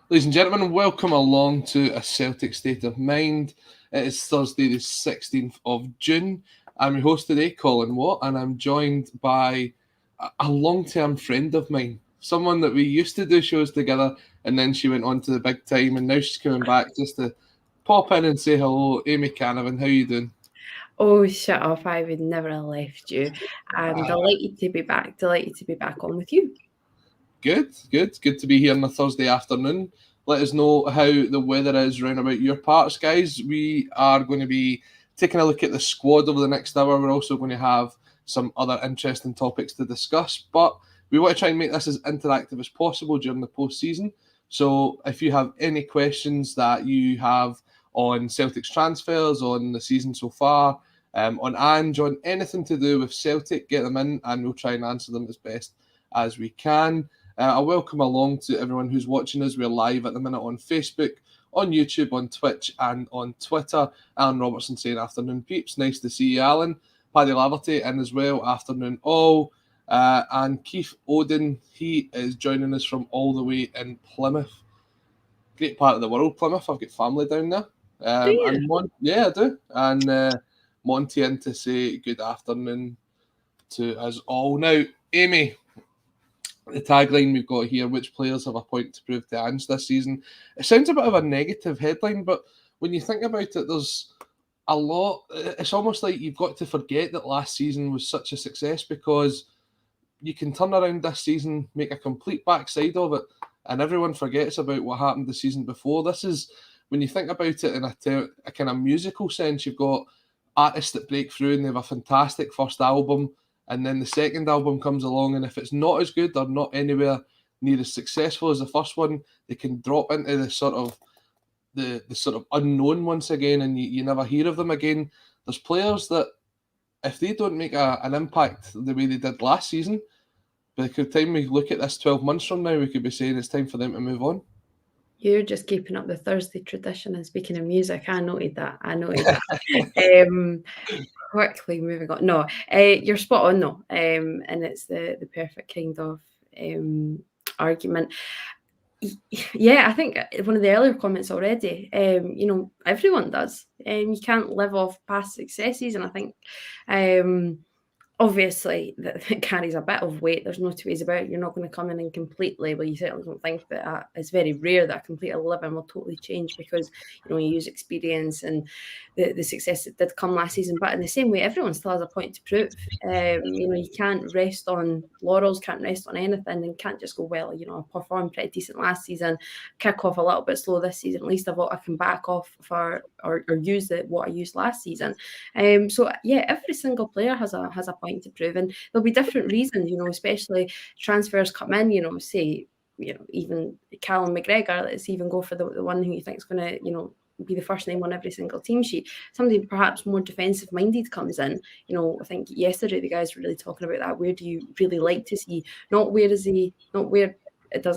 Ladies and gentlemen, welcome along to a Celtic State of Mind. It is Thursday, the 16th of June. I'm your host today, Colin Watt, and I'm joined by a long-term friend of mine, someone that we used to do shows together, and then she went on to the big time, and now she's coming back just to pop in and say hello. Amy Canavan, how you doing? Oh, shut up. I would never have left you. I'm delighted to be back. Delighted to be back on with you. Good to be here on a Thursday afternoon. Let us know how the weather is round about your parts, guys. We are going to be taking a look at the squad over the next hour. We're also going to have some other interesting topics to discuss, but we want to try and make this as interactive as possible during the post-season. So if you have any questions that you have on Celtic's transfers, on the season so far, on Ange, on anything to do with Celtic, get them in and we'll try and answer them as best as we can. A welcome along to everyone who's watching us. We're live at the minute on Facebook, on YouTube, on Twitch, and on Twitter. Alan Robertson saying afternoon, peeps. Nice to see you, Alan. Paddy Laverty in as well. Afternoon, all. And Keith Odin, he is joining us from all the way in Plymouth. Great part of the world, Plymouth. I've got family down there. Do you? Yeah, I do. And Monty in to say good afternoon to us all. Now, Amy, the tagline we've got here, which players have a point to prove to Ange this season. It sounds a bit of a negative headline, but when you think about it, there's a lot. It's almost like you've got to forget that last season was such a success because you can turn around this season, make a complete backside of it, and everyone forgets about what happened the season before. This is, when you think about it in a kind of musical sense, you've got artists that break through and they have a fantastic first album, and then the second album comes along, and if it's not as good or not anywhere near as successful as the first one, they can drop into the sort of unknown once again, and you never hear of them again. There's players that if they don't make an impact the way they did last season, by the time we look at this 12 months from now, we could be saying it's time for them to move on. You're just keeping up the Thursday tradition. And speaking of music, I noted that. Quickly moving on. No, you're spot on though. And it's the perfect kind of argument. Yeah, I think one of the earlier comments already, everyone does. You can't live off past successes. And I think obviously that carries a bit of weight. There's no two ways about it. You're not going to come in and completely, well, you certainly don't think that it's very rare that a complete 11 will totally change because, you use experience and the success that did come last season. But in the same way, everyone still has a point to prove. You can't rest on laurels, can't rest on anything, and can't just go, well, I performed pretty decent last season, kick off a little bit slow this season. At least I can back off for or use what I used last season. So yeah, every single player has a point to prove, and there'll be different reasons, especially transfers come in, say, even Callum McGregor, let's even go for the one who you think is going to, be the first name on every single team sheet. Somebody perhaps more defensive minded comes in. I think yesterday the guys were really talking about that. Where do you really like to see? Not where does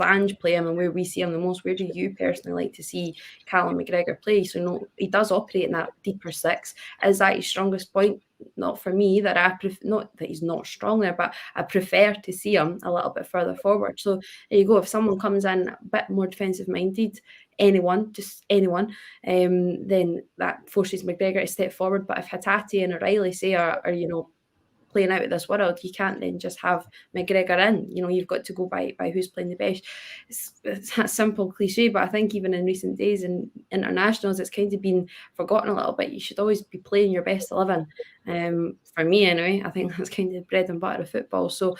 Ange play him and where we see him the most? Where do you personally like to see Callum McGregor play? So he does operate in that deeper six. Is that his strongest point? Not for me. Not that he's not strong there, but I prefer to see him a little bit further forward. So there you go. If someone comes in a bit more defensive minded, just anyone, then that forces McGregor to step forward. But if Hatate and O'Reilly say are playing out of this world, you can't then just have McGregor in. You've got to go by who's playing the best. It's that simple cliche, but I think even in recent days in internationals, it's kind of been forgotten a little bit. You should always be playing your best 11. For me, anyway, I think that's kind of bread and butter of football. So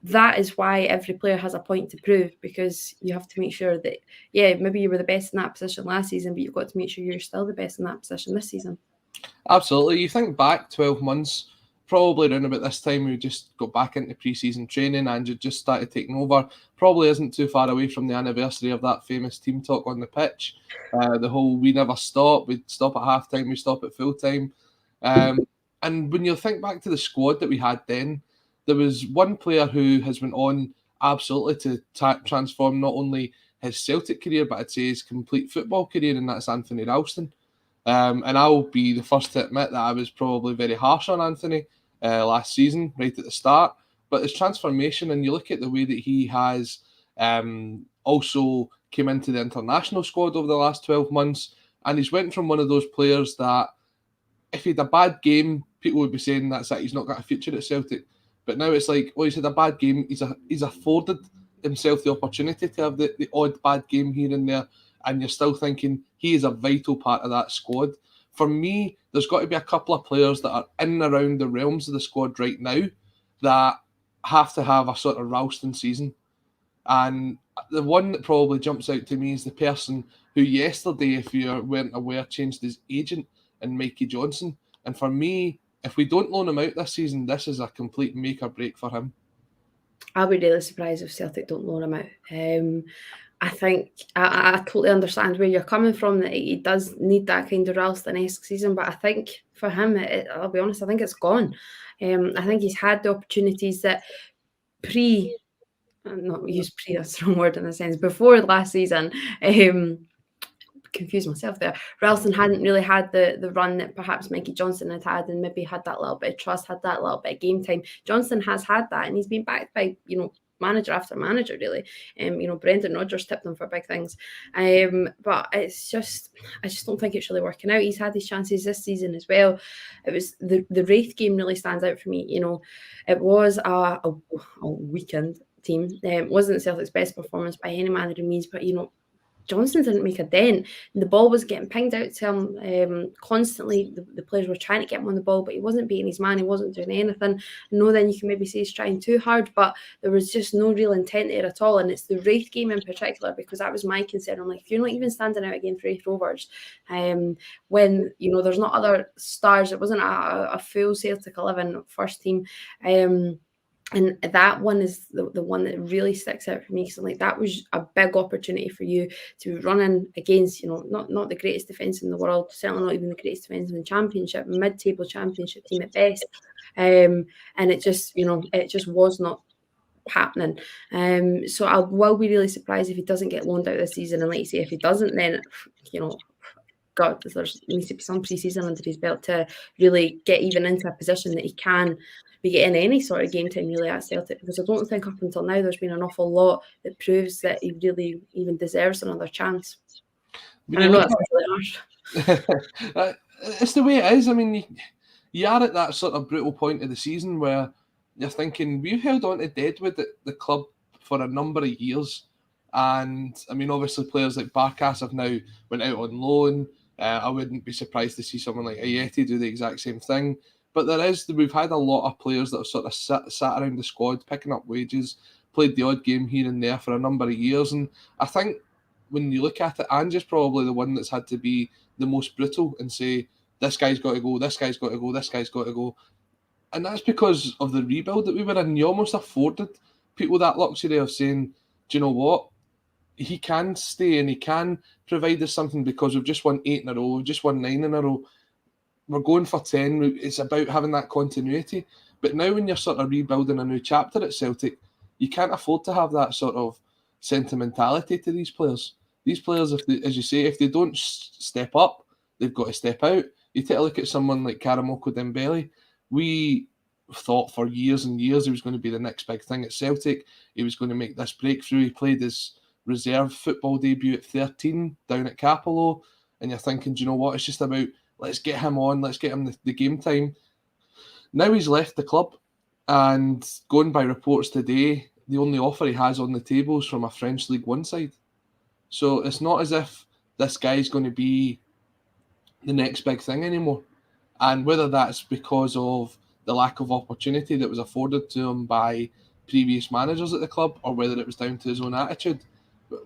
that is why every player has a point to prove, because you have to make sure that, yeah, maybe you were the best in that position last season, but you've got to make sure you're still the best in that position this season. Absolutely. You think back 12 months, probably around about this time, we just got back into pre-season training and you just started taking over. Probably isn't too far away from the anniversary of that famous team talk on the pitch. The whole we never stop, we'd stop at half-time, we stop at full-time. And when you think back to the squad that we had then, there was one player who has went on absolutely to transform not only his Celtic career, but I'd say his complete football career, and that's Anthony Ralston. And I'll be the first to admit that I was probably very harsh on Anthony last season, right at the start. But his transformation, and you look at the way that he has also came into the international squad over the last 12 months, and he's went from one of those players that if he had a bad game, people would be saying that's it, he's not got a future at Celtic. But now it's like, well, he's had a bad game. He's afforded himself the opportunity to have the odd bad game here and there, and you're still thinking he is a vital part of that squad. For me, there's got to be a couple of players that are in and around the realms of the squad right now that have to have a sort of Ralston season. And the one that probably jumps out to me is the person who yesterday, if you weren't aware, changed his agent, and Mikey Johnston. And for me, if we don't loan him out this season, this is a complete make or break for him. I'll be really surprised if Celtic don't loan him out. I think I totally understand where you're coming from, that he does need that kind of Ralston-esque season, but I think for him, I'll be honest, I think it's gone. I think he's had the opportunities that not use pre, that's the wrong word in a sense, before last season, confused myself there. Ralston hadn't really had the run that perhaps Mikey Johnston had, and maybe had that little bit of trust, had that little bit of game time. Johnston has had that, and he's been backed by, manager after manager, really. Brendan Rodgers tipped them for big things. But it's just, I just don't think it's really working out. He's had his chances this season as well. It was the Wraith game really stands out for me. It was a weekend team. It wasn't Celtic's best performance by any manner of means, but Johnston didn't make a dent. The ball was getting pinged out to him constantly. The players were trying to get him on the ball, but he wasn't beating his man. He wasn't doing anything. Then you can maybe say he's trying too hard, but there was just no real intent there at all. And it's the Wraith game in particular, because that was my concern. I'm like, if you're not even standing out against Wraith Rovers, when there's not other stars, it wasn't a full Celtic 11 first team. And that one is the one that really sticks out for me, because I'm like, that was a big opportunity for you to run in against, not the greatest defence in the world, certainly not even the greatest defence in the championship, mid-table championship team at best. And it just was not happening. So I will be really surprised if he doesn't get loaned out this season. And like you say, if he doesn't, then, God, there needs to be some pre-season under his belt to really get even into a position that he can be getting any sort of game time really at Celtic, because I don't think up until now there's been an awful lot that proves that he really even deserves another chance. And I know that's really harsh. It's the way it is. I mean, you are at that sort of brutal point of the season where you're thinking, we've held on to Deadwood at the club for a number of years. And, I mean, obviously players like Barkas have now went out on loan. I wouldn't be surprised to see someone like Ajeti do the exact same thing. But we've had a lot of players that have sort of sat around the squad, picking up wages, played the odd game here and there for a number of years. And I think when you look at it, Ange is probably the one that's had to be the most brutal and say, this guy's got to go, this guy's got to go, this guy's got to go. And that's because of the rebuild that we were in. You almost afforded people that luxury of saying, do you know what? He can stay and he can provide us something, because we've just won 8 in a row, we've just won 9 in a row. We're going for 10. It's about having that continuity. But now when you're sort of rebuilding a new chapter at Celtic, you can't afford to have that sort of sentimentality to these players. These players, as you say, if they don't step up, they've got to step out. You take a look at someone like Karamoko Dembele. We thought for years and years he was going to be the next big thing at Celtic. He was going to make this breakthrough. He played his reserve football debut at 13 down at Capello. And you're thinking, do you know what? It's just about, let's get him on, let's get him the game time. Now he's left the club, and going by reports today, the only offer he has on the table is from a French League One side. So it's not as if this guy's going to be the next big thing anymore. And whether that's because of the lack of opportunity that was afforded to him by previous managers at the club, or whether it was down to his own attitude,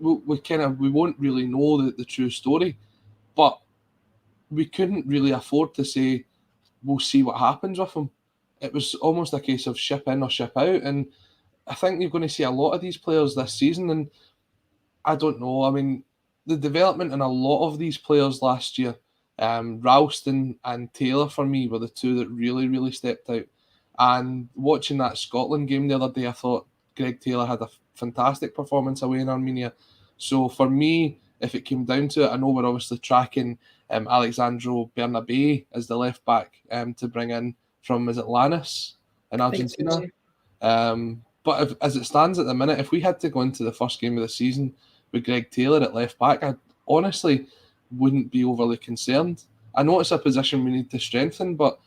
we won't really know the true story. But we couldn't really afford to say, we'll see what happens with him. It was almost a case of ship in or ship out. And I think you're going to see a lot of these players this season. And I don't know. I mean, the development in a lot of these players last year, Ralston and Taylor for me were the two that really, really stepped out. And watching that Scotland game the other day, I thought Greg Taylor had a fantastic performance away in Armenia. So for me, if it came down to it, I know we're obviously tracking Alexandro Bernabé as the left back to bring in from, is it Lanús in Argentina? But as it stands at the minute, if we had to go into the first game of the season with Greg Taylor at left back, I honestly wouldn't be overly concerned. I know it's a position we need to strengthen, but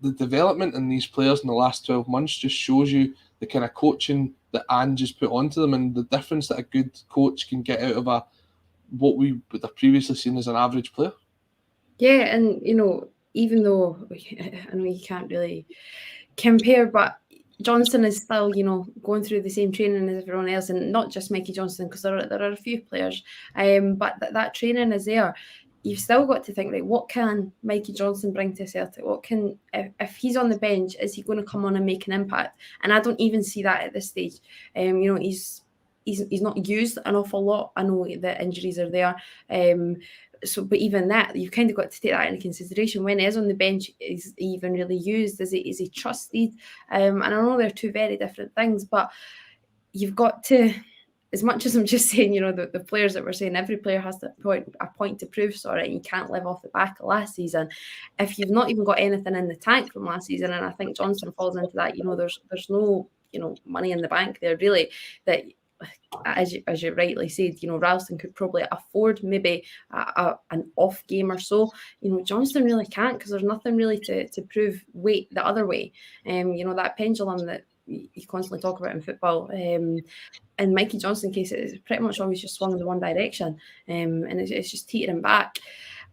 the development in these players in the last 12 months just shows you the kind of coaching that Ange has put onto them and the difference that a good coach can get out of what we would have previously seen as an average player. Yeah, and even though I know you can't really compare, but Johnston is still, going through the same training as everyone else, and not just Mikey Johnston, because there are a few players, but that training is there. You've still got to think, right, what can Mikey Johnston bring to Celtic? What can, if he's on the bench, is he going to come on and make an impact? And I don't even see that at this stage. He's not used an awful lot. I know the injuries are there. But even that, you've kind of got to take that into consideration. When he is on the bench, is he even really used? Is he trusted? And I know they're two very different things, but you've got to, as much as I'm just saying, the players that we're saying, every player has a point to prove, and you can't live off the back of last season. If you've not even got anything in the tank from last season, and I think Johnston falls into that, there's no, money in the bank there really, that as you rightly said, Ralston could probably afford maybe an off game or so. Johnston really can't, because there's nothing really to prove weight the other way. That pendulum that you constantly talk about in football. In Mikey Johnston's case, it's pretty much always just swung in the one direction, and it's just teetering back.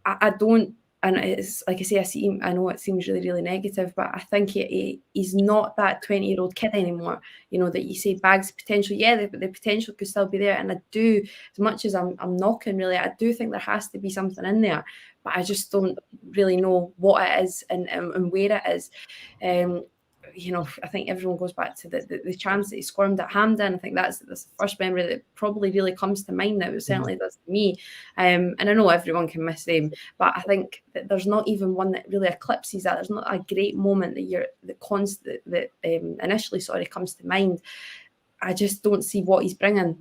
I don't. And it's like I say, I know it seems really, really negative, but I think he's not that 20-year-old kid anymore. That you say bags of potential. Yeah, the potential could still be there. And I do, as much as I'm knocking, really, I do think there has to be something in there. But I just don't really know what it is and where it is. I think everyone goes back to the chance that he squirmed at Hampden. I think that's the first memory that probably really comes to mind now. It certainly does to me. And I know everyone can miss them, but I think that there's not even one that really eclipses that. There's not a great moment that initially comes to mind. I just don't see what he's bringing.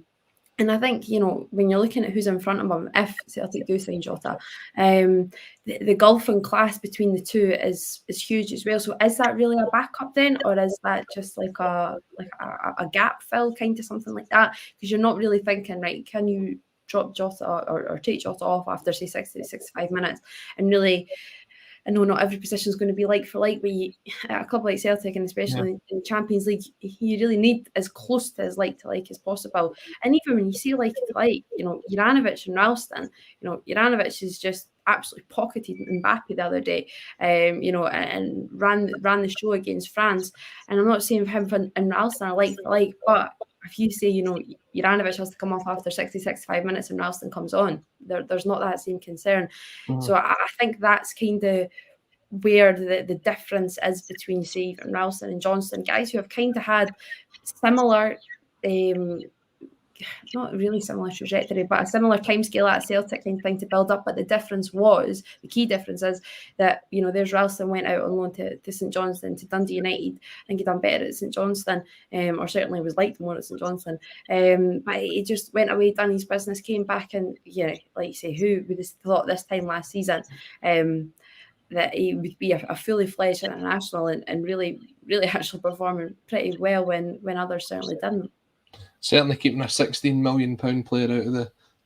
And I think, when you're looking at who's in front of him, if Celtic do sign Jota, the gulf in class between the two is huge as well. So is that really a backup then? Or is that just like a gap fill, kind of something like that? Because you're not really thinking, right, can you drop Jota or take Jota off after, say, 60 to 65 minutes and really... I know not every position is going to be like for like, but at a club like Celtic, and especially in Champions League, you really need as close to as like to like as possible. And even when you see like to like, Juranovic and Ralston, Juranovic is just absolutely pocketed Mbappe the other day, and ran the show against France. And I'm not saying him and Ralston are like for like, but if you say, Juranovic has to come off after 60, 65 minutes and Ralston comes on, there's not that same concern. So I think that's kind of where the difference is between, say, Ralston and Johnston, guys who have kind of had similar, not really similar trajectory, but a similar timescale at Celtic kind of thing to build up. But the key difference is that, there's Ralston went out on loan to St Johnstone, to Dundee United. I think he'd done better at St Johnstone, or certainly was liked more at St Johnstone. But he just went away, done his business, came back, and like you say, who would have thought this time last season that he would be a fully fledged international and really, really actually performing pretty well when others certainly didn't. Certainly keeping a £16 million player out of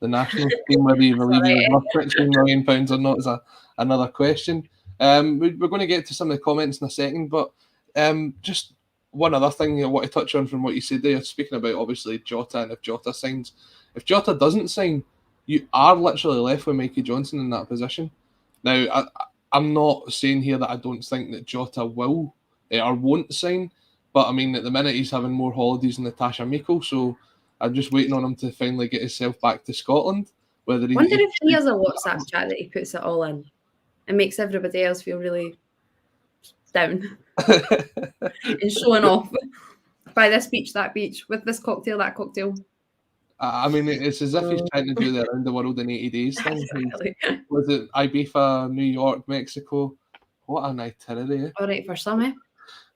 the national team, whether you believe he was worth £16 million or not is another question. We're going to get to some of the comments in a second, but just one other thing I want to touch on from what you said there, speaking about obviously Jota, and if Jota signs. If Jota doesn't sign, you are literally left with Mikey Johnston in that position. Now, I'm not saying here that I don't think that Jota will or won't sign, but I mean, at the minute he's having more holidays than Natasha Meikle, so I'm just waiting on him to finally get himself back to Scotland. I wonder if he has a WhatsApp chat that he puts it all in and makes everybody else feel really down and showing off by this beach, that beach, with this cocktail, that cocktail. I mean, it's as if he's trying to do the around the world in 80 days thing. Exactly. Was it Ibiza, New York, Mexico? What an itinerary. All right for some, eh?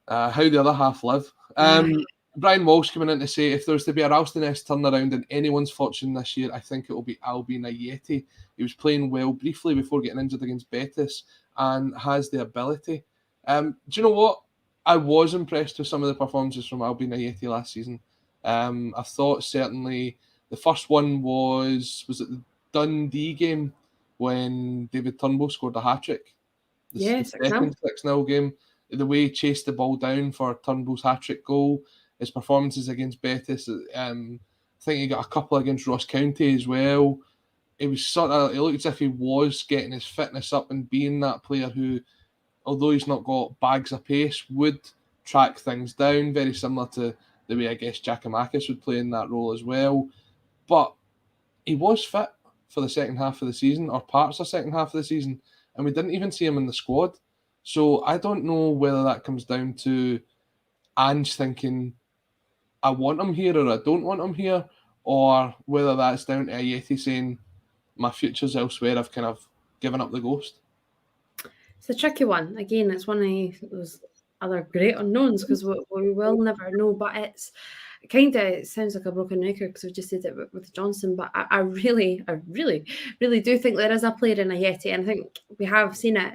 How the other half live. Brian Walsh coming in to say, if there's to be a Ralston-esque turnaround in anyone's fortune this year, I think it will be Albian Ajeti. He was playing well briefly before getting injured against Betis and has the ability. Do you know what? I was impressed with some of the performances from Albian Ajeti last season. I thought certainly The first one was it the Dundee game when David Turnbull scored a hat-trick? The second 6-0 game. The way he chased the ball down for Turnbull's hat-trick goal, his performances against Betis, I think he got a couple against Ross County as well. It looked as if he was getting his fitness up and being that player who, although he's not got bags of pace, would track things down, very similar to the way I guess Giakoumakis would play in that role as well. But he was fit for the second half of the season, or parts of the second half of the season, and we didn't even see him in the squad. So I don't know whether that comes down to Ange thinking, I want him here or I don't want him here, or whether that's down to Ajeti saying, my future's elsewhere, I've kind of given up the ghost. It's a tricky one. Again, it's one of those other great unknowns because we will never know, but it sounds like a broken record because we just did it with Johnston, but I really do think there is a player in Ajeti, and I think we have seen it.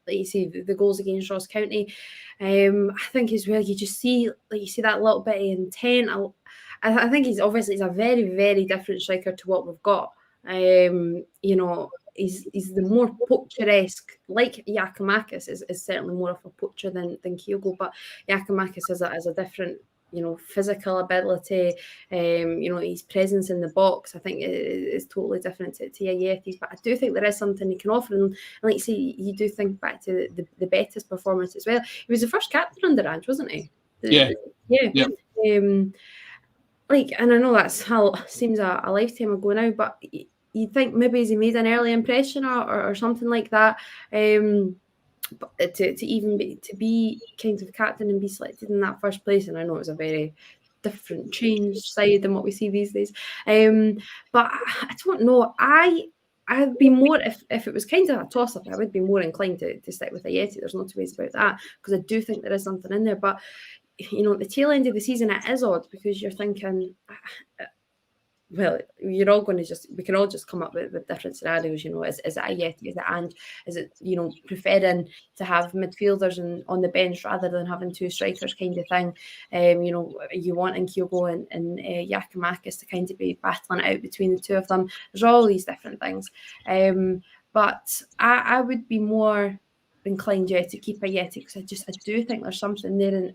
Like you see the goals against Ross County, I think as well you just see that little bit of intent. I think he's a very, very different striker to what we've got. He's the more poacher-esque, like Giakoumakis is certainly more of a poacher than Kyogo, but Giakoumakis has a different, physical ability, his presence in the box, I think is totally different to Ajeti's, but I do think there is something he can offer, and like you say, you do think back to the Betis performance as well. He was the first captain under Ange, wasn't he? Yeah. And I know that seems a lifetime ago now, but you think maybe he made an early impression or something like that. But to be kind of captain and be selected in that first place, and I know it was a very different change side than what we see these days. But I don't know. I'd be more if it was kind of a toss-up, I would be more inclined to stick with Ajeti. There's no two ways about that, because I do think there is something in there. But at the tail end of the season, it is odd because you're thinking, well, you're all going to we can all just come up with different scenarios. Is it Ajeti? Is it Ange? Is it, preferring to have midfielders on the bench rather than having two strikers kind of thing? You wanting Kyogo and Giakoumakis to kind of be battling it out between the two of them. There's all these different things. But I would be more inclined to keep Ajeti because I do think there's something there, and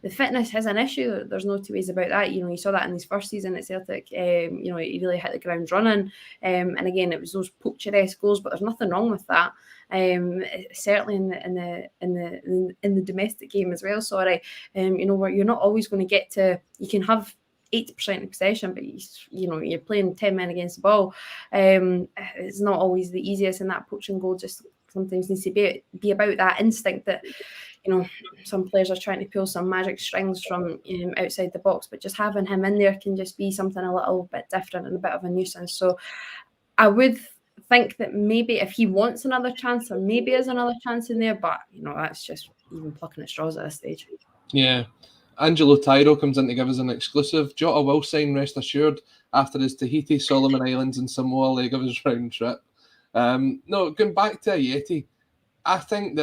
the fitness is an issue. There's no two ways about that. You saw that in his first season at Celtic. He really hit the ground running, and again it was those poacher-esque goals, but there's nothing wrong with that. Certainly in the domestic game as well. Sorry, where you're not always going to get to. You can have 80% of possession, but you're playing 10 men against the ball. It's not always the easiest, and that poaching goal just sometimes needs to be about that instinct that some players are trying to pull some magic strings from outside the box, but just having him in there can just be something a little bit different and a bit of a nuisance. So I would think that maybe if he wants another chance, there maybe is another chance in there, but that's just even plucking at straws at this stage. Yeah. Angelo Tyro comes in to give us an exclusive. Jota will sign, rest assured, after his Tahiti, Solomon Islands and Samoa leg of his round trip. No, going back to Ajeti, I think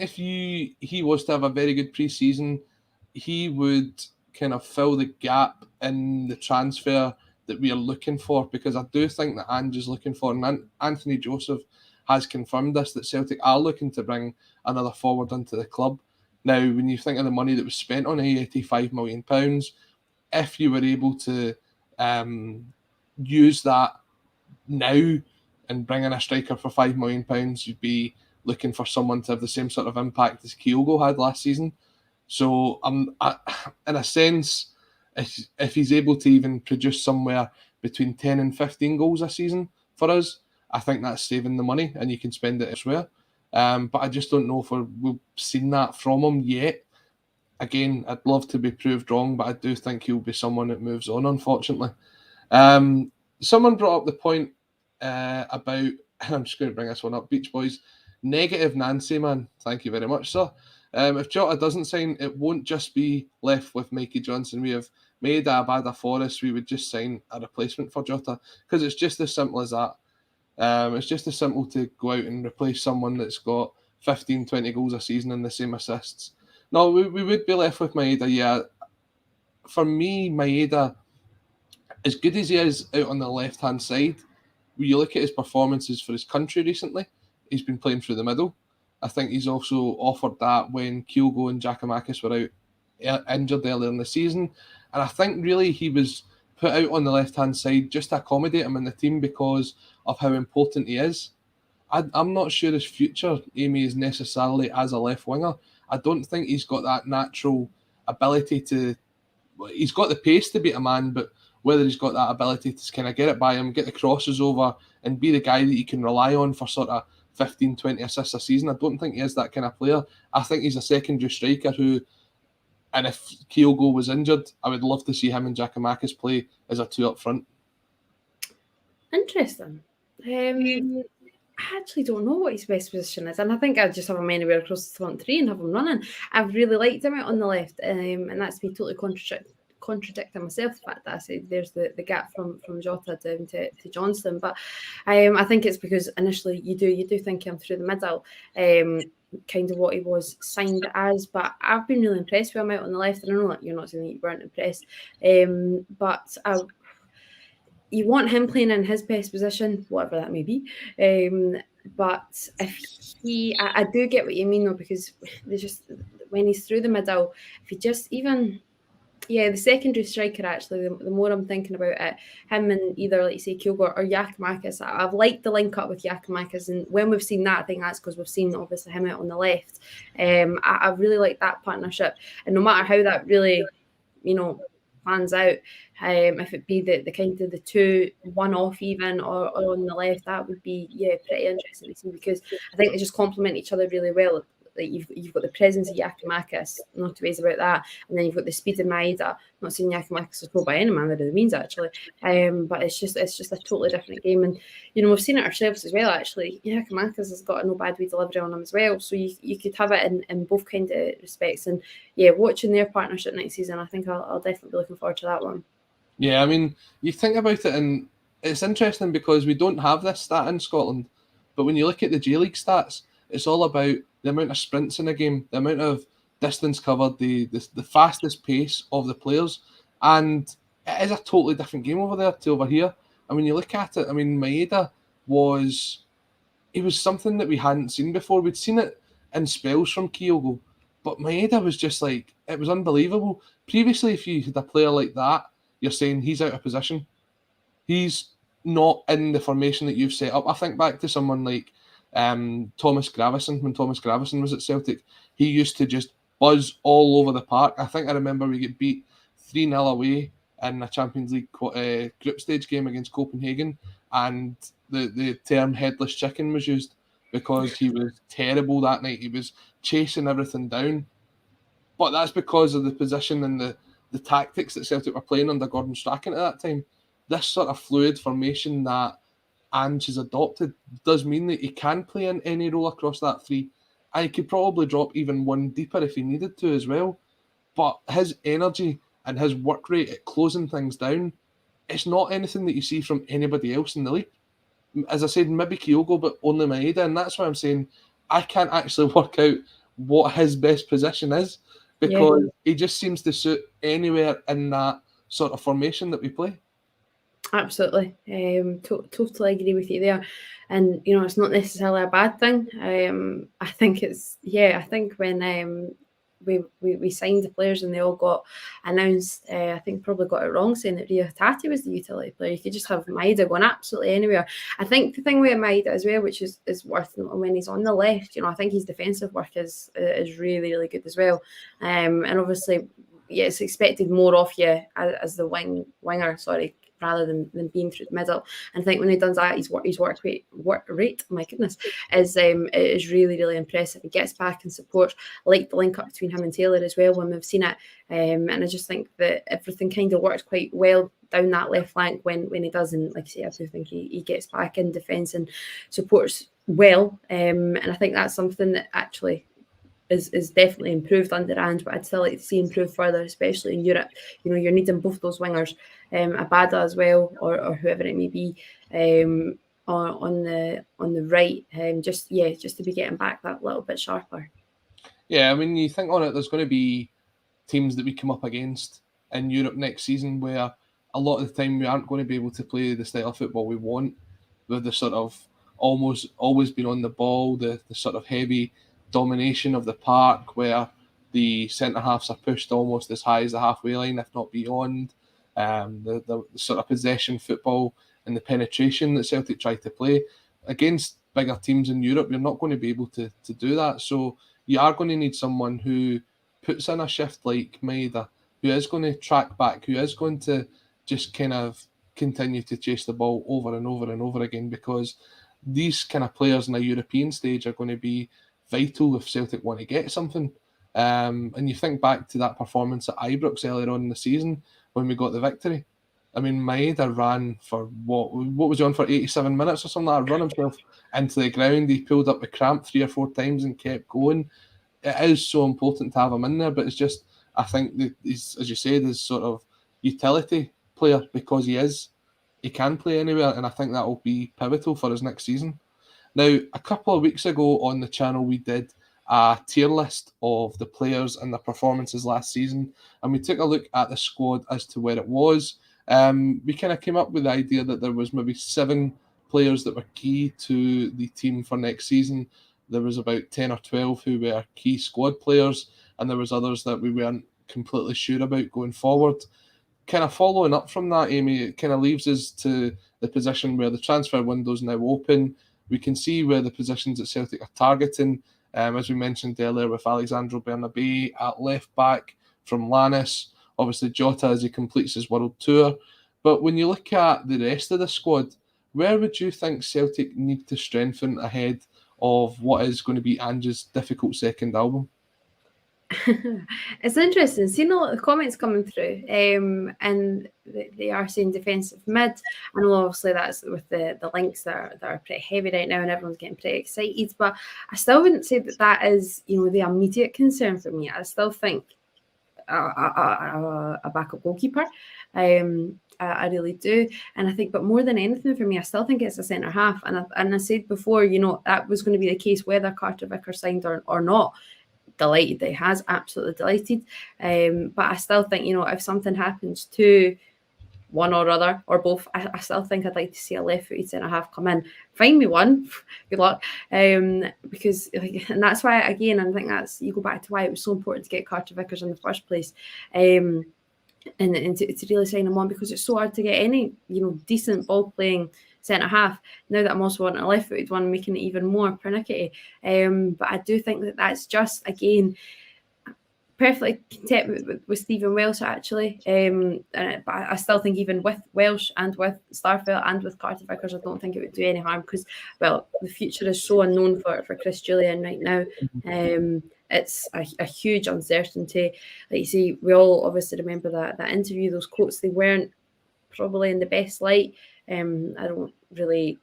if he was to have a very good pre-season, he would kind of fill the gap in the transfer that we are looking for, because I do think that Ange is looking for, and Anthony Joseph has confirmed this, that Celtic are looking to bring another forward into the club. Now, when you think of the money that was spent on Ajeti, £5 million, if you were able to use that now and bring in a striker for £5 million, you'd be looking for someone to have the same sort of impact as Kyogo had last season. So, in a sense, if he's able to even produce somewhere between 10 and 15 goals a season for us, I think that's saving the money and you can spend it elsewhere. But I just don't know if we've seen that from him yet. Again, I'd love to be proved wrong, but I do think he'll be someone that moves on, unfortunately. Someone brought up the point about, I'm just going to bring this one up, Beach Boys, negative Nancy, man. Thank you very much, sir. If Jota doesn't sign, it won't just be left with Mikey Johnston. We have made Abada Forest. We would just sign a replacement for Jota, because it's just as simple as that. It's just as simple to go out and replace someone that's got 15, 20 goals a season and the same assists. No, we would be left with Maeda, yeah. For me, Maeda, as good as he is out on the left-hand side, when you look at his performances for his country recently, he's been playing through the middle. I think he's also offered that when Kyogo and Giakoumakis were out injured earlier in the season. And I think really he was put out on the left-hand side just to accommodate him in the team because of how important he is. I'm not sure his future, Amy, is necessarily as a left winger. I don't think he's got that natural ability to... He's got the pace to beat a man, but whether he's got that ability to kind of get it by him, get the crosses over, and be the guy that you can rely on for sort of 15, 20 assists a season, I don't think he is that kind of player. I think he's a secondary striker who, and if Kyogo was injured, I would love to see him and Giakoumakis play as a two up front. Interesting. I actually don't know what his best position is, and I think I'd just have him anywhere across the front three and have him running. I've really liked him out on the left, and that's me totally contradicting myself, the fact that I said there's the gap from Jota down to Johnston, but I think it's because initially you do think him through the middle, kind of what he was signed as, but I've been really impressed with him out on the left, and I know that you're not saying that you weren't impressed, but you want him playing in his best position, whatever that may be. But if I do get what you mean though, because there's just when he's through the middle, if he just even, the secondary striker actually, the more I'm thinking about it, him and either, like you say, Kyogo or Giakoumakis, I've liked the link up with Giakoumakis, and when we've seen that, I think that's because we've seen obviously him out on the left. I really like that partnership, and no matter how that really, plans out, if it be the kind of the two one-off even or on the left, that would be pretty interesting to see, because I think they just complement each other really well. Like you've got the presence of Giakoumakis, no two ways about that, and then you've got the speed of Maeda. Not saying Giakoumakis is pro by any manner of the means actually, but it's just a totally different game, and we've seen it ourselves as well. Actually, Giakoumakis has got a no bad way delivery on him as well, so you could have it in both kind of respects. And watching their partnership next season, I think I'll definitely be looking forward to that one. Yeah, I mean, you think about it, and it's interesting because we don't have this stat in Scotland, but when you look at the J League stats, it's all about the amount of sprints in a game, the amount of distance covered, the fastest pace of the players, and it is a totally different game over there to over here. And when you look at it, I mean, Maeda was something that we hadn't seen before. We'd seen it in spells from Kyogo, but Maeda was just like, it was unbelievable. Previously, if you had a player like that, you're saying he's out of position. He's not in the formation that you've set up. I think back to someone like Thomas Gravison. When Thomas Gravison was at Celtic, he used to just buzz all over the park. I think I remember we get beat 3-0 away in a Champions League group stage game against Copenhagen, and the term headless chicken was used because he was terrible that night. He was chasing everything down. But that's because of the position and the tactics that Celtic were playing under Gordon Strachan at that time. This sort of fluid formation that Ange has adopted does mean that he can play in any role across that three. And he could probably drop even one deeper if he needed to as well. But his energy and his work rate at closing things down, it's not anything that you see from anybody else in the league. As I said, maybe Kyogo, but only Maeda. And that's why I'm saying I can't actually work out what his best position is, because he just seems to suit anywhere in that sort of formation that we play. Absolutely. Totally agree with you there. And, it's not necessarily a bad thing. I think I think when we signed the players and they all got announced, I think probably got it wrong saying that Rio Hatate was the utility player. You could just have Maeda going absolutely anywhere. I think the thing with Maeda as well, which is worth noting when he's on the left, I think his defensive work is really, really good as well. And obviously, it's expected more of you as the winger, rather than being through the middle. And I think when he does that, his work rate, my goodness, is really, really impressive. He gets back and supports. I like the link up between him and Taylor as well when we've seen it. And I just think that everything kind of works quite well down that left flank when he does. And like I say, I do think he gets back in defence and supports well. And I think that's something that actually is definitely improved under Ange, but I'd still like to see improve further, especially in Europe. You're needing both those wingers, Abada as well, or whoever it may be, on the right, just to be getting back that little bit sharper. Yeah, I mean, you think on it, there's going to be teams that we come up against in Europe next season where a lot of the time we aren't going to be able to play the style of football we want, with the sort of almost always being on the ball, the sort of heavy domination of the park, where the centre-halves are pushed almost as high as the halfway line, if not beyond. The sort of possession football and the penetration that Celtic try to play against bigger teams in Europe, you're not going to be able to do that. So you are going to need someone who puts in a shift like Maeda, who is going to track back, who is going to just kind of continue to chase the ball over and over and over again, because these kind of players in a European stage are going to be vital if Celtic want to get something. And you think back to that performance at Ibrox earlier on in the season when we got the victory. I mean, Maeda ran for what was he on for 87 minutes or something like that? Run himself into the ground. He pulled up the cramp 3 or 4 times and kept going. It is so important to have him in there, but it's just, I think that he's, as you said, is sort of utility player, because he can play anywhere, and I think that will be pivotal for us next season. Now, a couple of weeks ago on the channel, we did a tier list of the players and their performances last season, and we took a look at the squad as to where it was. We kind of came up with the idea that there was maybe 7 players that were key to the team for next season. There was about 10 or 12 who were key squad players, and there was others that we weren't completely sure about going forward. Kind of following up from that, Amy, it kind of leaves us to the position where the transfer window is now open. We can see where the positions that Celtic are targeting, as we mentioned earlier, with Alexandro Bernabei at left back from Lannis, obviously Jota as he completes his world tour. But when you look at the rest of the squad, where would you think Celtic need to strengthen ahead of what is going to be Ange's difficult second album? It's interesting seeing a lot of comments coming through, and they are saying defensive mid. I know obviously that's with the links that are pretty heavy right now, and everyone's getting pretty excited. But I still wouldn't say that is the immediate concern for me. I still think a backup goalkeeper. I really do, and I think, but more than anything for me, I still think it's a centre half. And I said before, that was going to be the case whether Carter Vickers signed or not. Delighted that he has, absolutely delighted. But I still think, if something happens to one or other or both, I still think I'd like to see a left-footed centre half come in. Find me one, good luck. Because, and that's why, again, I think you go back to why it was so important to get Carter Vickers in the first place. And to really sign him on, because it's so hard to get any, decent ball-playing centre half. Now that I'm also wanting a left-footed one, making it even more pernickety. But I do think that's just, again, perfectly content with Stephen Welsh, actually. But I still think even with Welsh and with Starfelt and with Carter Vickers, I don't think it would do any harm, because, well, the future is so unknown for Chris Julian right now. It's a huge uncertainty. Like you see, we all obviously remember that interview, those quotes, they weren't probably in the best light. I don't really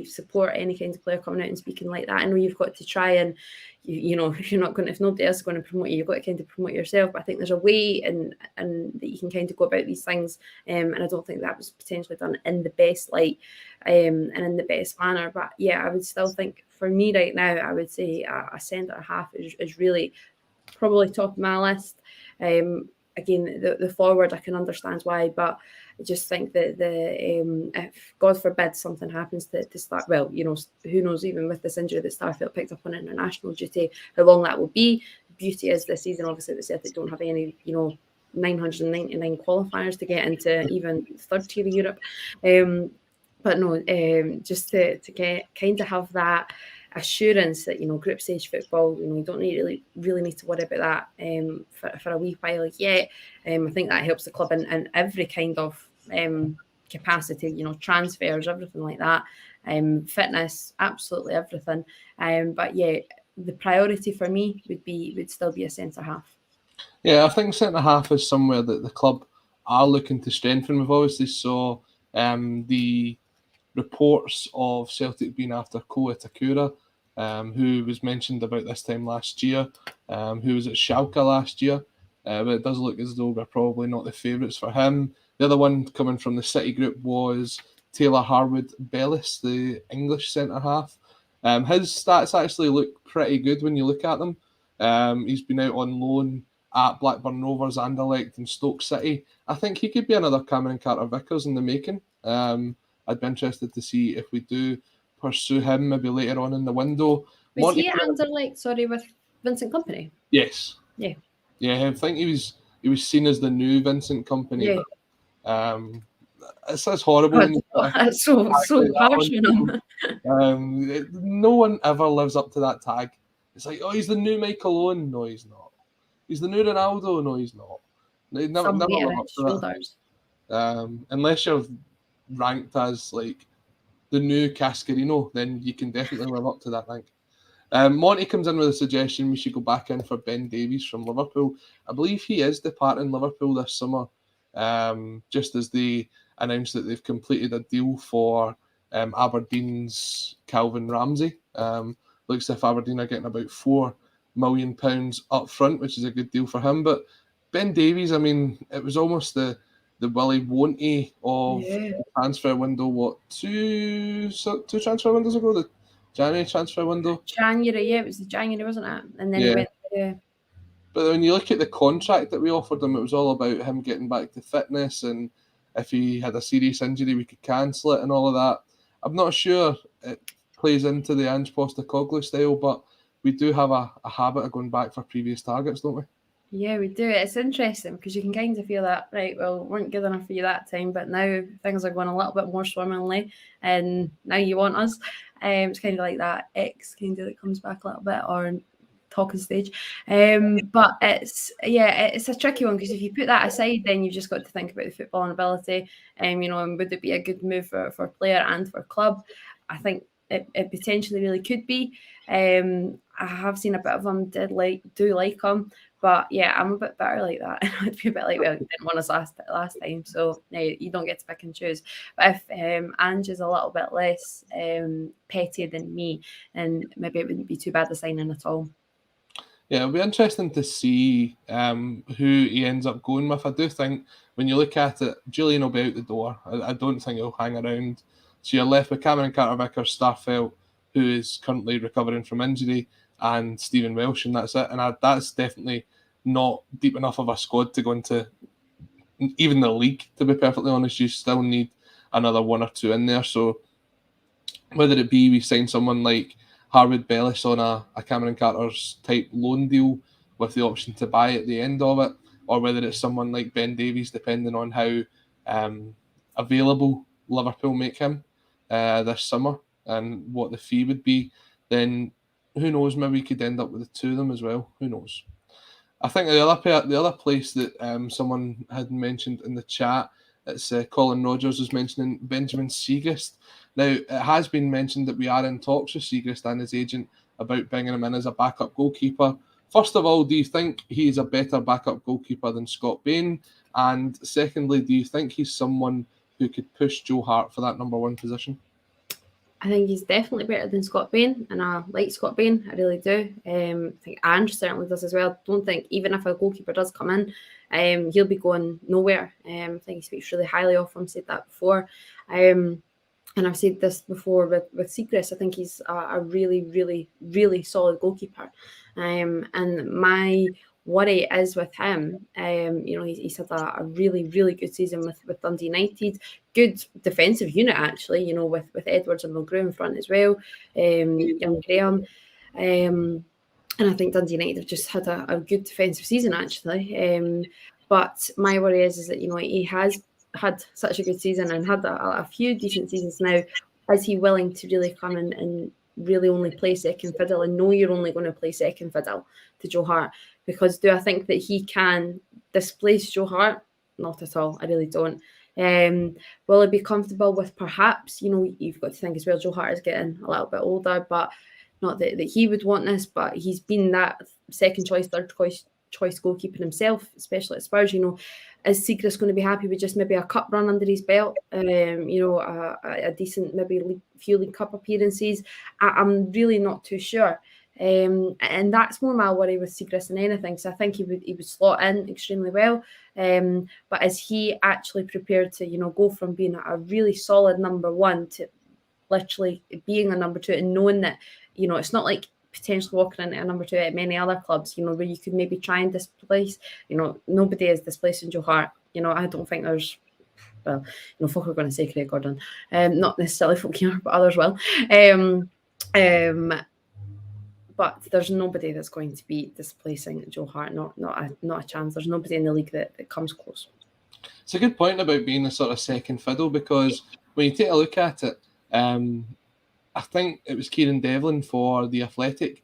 support any kind of player coming out and speaking like that. I know you've got to try and, if nobody else is going to promote you, you've got to kind of promote yourself. But I think there's a way and that you can kind of go about these things. And I don't think that was potentially done in the best light and in the best manner. But yeah, I would still think, for me right now, I would say a centre half is really probably top of my list. Again, the forward, I can understand why, but I just think that if God forbid something happens to start, well, who knows, even with this injury that Starfelt picked up on international duty, how long that will be. The beauty is this season, obviously, the Celtic don't have any, 999 qualifiers to get into even third tier of Europe. But no, just to get kind of have that assurance that group stage football, you don't really need to worry about that for a wee while yet. I think that helps the club in every kind of capacity, transfers, everything like that, fitness, absolutely everything. But yeah, the priority for me would still be a centre half. Yeah, I think centre half is somewhere that the club are looking to strengthen. We've obviously saw the reports of Celtic being after Ko Itakura, who was mentioned about this time last year, who was at Schalke last year. But it does look as though we're probably not the favourites for him. The other one coming from the City group was Taylor Harwood-Bellis, the English centre-half. His stats actually look pretty good when you look at them. He's been out on loan at Blackburn Rovers, Anderlecht and Stoke City. I think he could be another Cameron Carter-Vickers in the making. I'd be interested to see if we do pursue him maybe later on in the window. Was he at Anderlecht, with Vincent Kompany? Yes. Yeah. Yeah, I think he was seen as the new Vincent Kompany. Yeah. But, it's horrible. That's so harsh on him. No one ever lives up to that tag. It's like, oh, he's the new Michael Owen. No, he's not. He's the new Ronaldo. No, he's not. They never live up to that. Unless you're ranked as like the new Cascarino, then you can definitely live up to that rank. Monty comes in with a suggestion we should go back in for Ben Davies from Liverpool. I believe he is departing Liverpool this summer, just as they announced that they've completed a deal for Aberdeen's Calvin Ramsey. Looks as if Aberdeen are getting about £4 million up front, which is a good deal for him. But Ben Davies, I mean, it was almost the Willie Won't-y of the transfer window. Two transfer windows ago? The January transfer window? January, it was the January, wasn't it? And then he went. But when you look at the contract that we offered him, it was all about him getting back to fitness, and if he had a serious injury, we could cancel it and all of that. I'm not sure it plays into the Ange Postecoglou style, but we do have a habit of going back for previous targets, don't we? Yeah, we do. It's interesting because you can kind of feel that, right, well, weren't good enough for you that time, but now things are going a little bit more swimmingly and now you want us. It's kind of like that X kind of that comes back a little bit, or talking stage. But it's a tricky one because if you put that aside, then you've just got to think about the footballing ability. And would it be a good move for player and for club? I think it potentially really could be. I have seen a bit of him, do like him, but yeah, I'm a bit better like that. I'd be a bit like, well, you didn't want us last time, so no, you don't get to pick and choose. But if Ange is a little bit less petty than me, then maybe it wouldn't be too bad a signing at all. Yeah, it'll be interesting to see who he ends up going with. I do think when you look at it, Julian will be out the door. I don't think he'll hang around. So you're left with Cameron Carter-Vickers, Starfelt, who is currently recovering from injury, and Stephen Welsh, and that's it. And that's definitely not deep enough of a squad to go into even the league, to be perfectly honest. You still need another one or two in there. So whether it be we sign someone like Harwood Bellis on a Cameron Carter's type loan deal with the option to buy at the end of it, or whether it's someone like Ben Davies, depending on how available Liverpool make him this summer and what the fee would be, then who knows, maybe we could end up with the two of them as well. Who knows? I think the other place that someone had mentioned in the chat, it's Colin Rogers was mentioning Benjamin Siegrist. Now, it has been mentioned that we are in talks with Siegrist and his agent about bringing him in as a backup goalkeeper. First of all, do you think he's a better backup goalkeeper than Scott Bain? And secondly, do you think he's someone who could push Joe Hart for that number one position? I think he's definitely better than Scott Bain, and I like Scott Bain, I really do. I think Ange certainly does as well. Don't think, even if a goalkeeper does come in, he'll be going nowhere. I think he speaks really highly of him, said that before. And I've said this before with Siegrist, I think he's a really, really, really solid goalkeeper. And my worry is with him, he's had a really, really good season with Dundee United. Good defensive unit, actually, with Edwards and Mulgrew in front as well, young Graham. And I think Dundee United have just had a good defensive season, actually. But my worry is that, he has had such a good season and had a few decent seasons now. Is he willing to really come in and really only play second fiddle and know you're only going to play second fiddle to Joe Hart? Because do I think that he can displace Joe Hart? Not at all. I really don't. Will he be comfortable with perhaps, you've got to think as well, Joe Hart is getting a little bit older, but not that he would want this, but he's been that second choice, third choice goalkeeper himself, especially at Spurs. Is Siegrist going to be happy with just maybe a cup run under his belt? A decent, maybe few League Cup appearances? I'm really not too sure. And that's more my worry with Siegrist than anything. So I think he would slot in extremely well. But is he actually prepared to, go from being a really solid number one to literally being a number two, and knowing that, it's not like potentially walking into a number 2 at many other clubs, you know, where you could maybe try and displace, you know, nobody is displacing Joe Hart. You know, I don't think there's, well, you know, folk are going to say Craig Gordon, not necessarily folk here, but others will. But there's nobody that's going to be displacing Joe Hart. Not a chance. There's nobody in the league that comes close. It's a good point about being a sort of second fiddle, because when you take a look at it, I think it was Kieran Devlin for The Athletic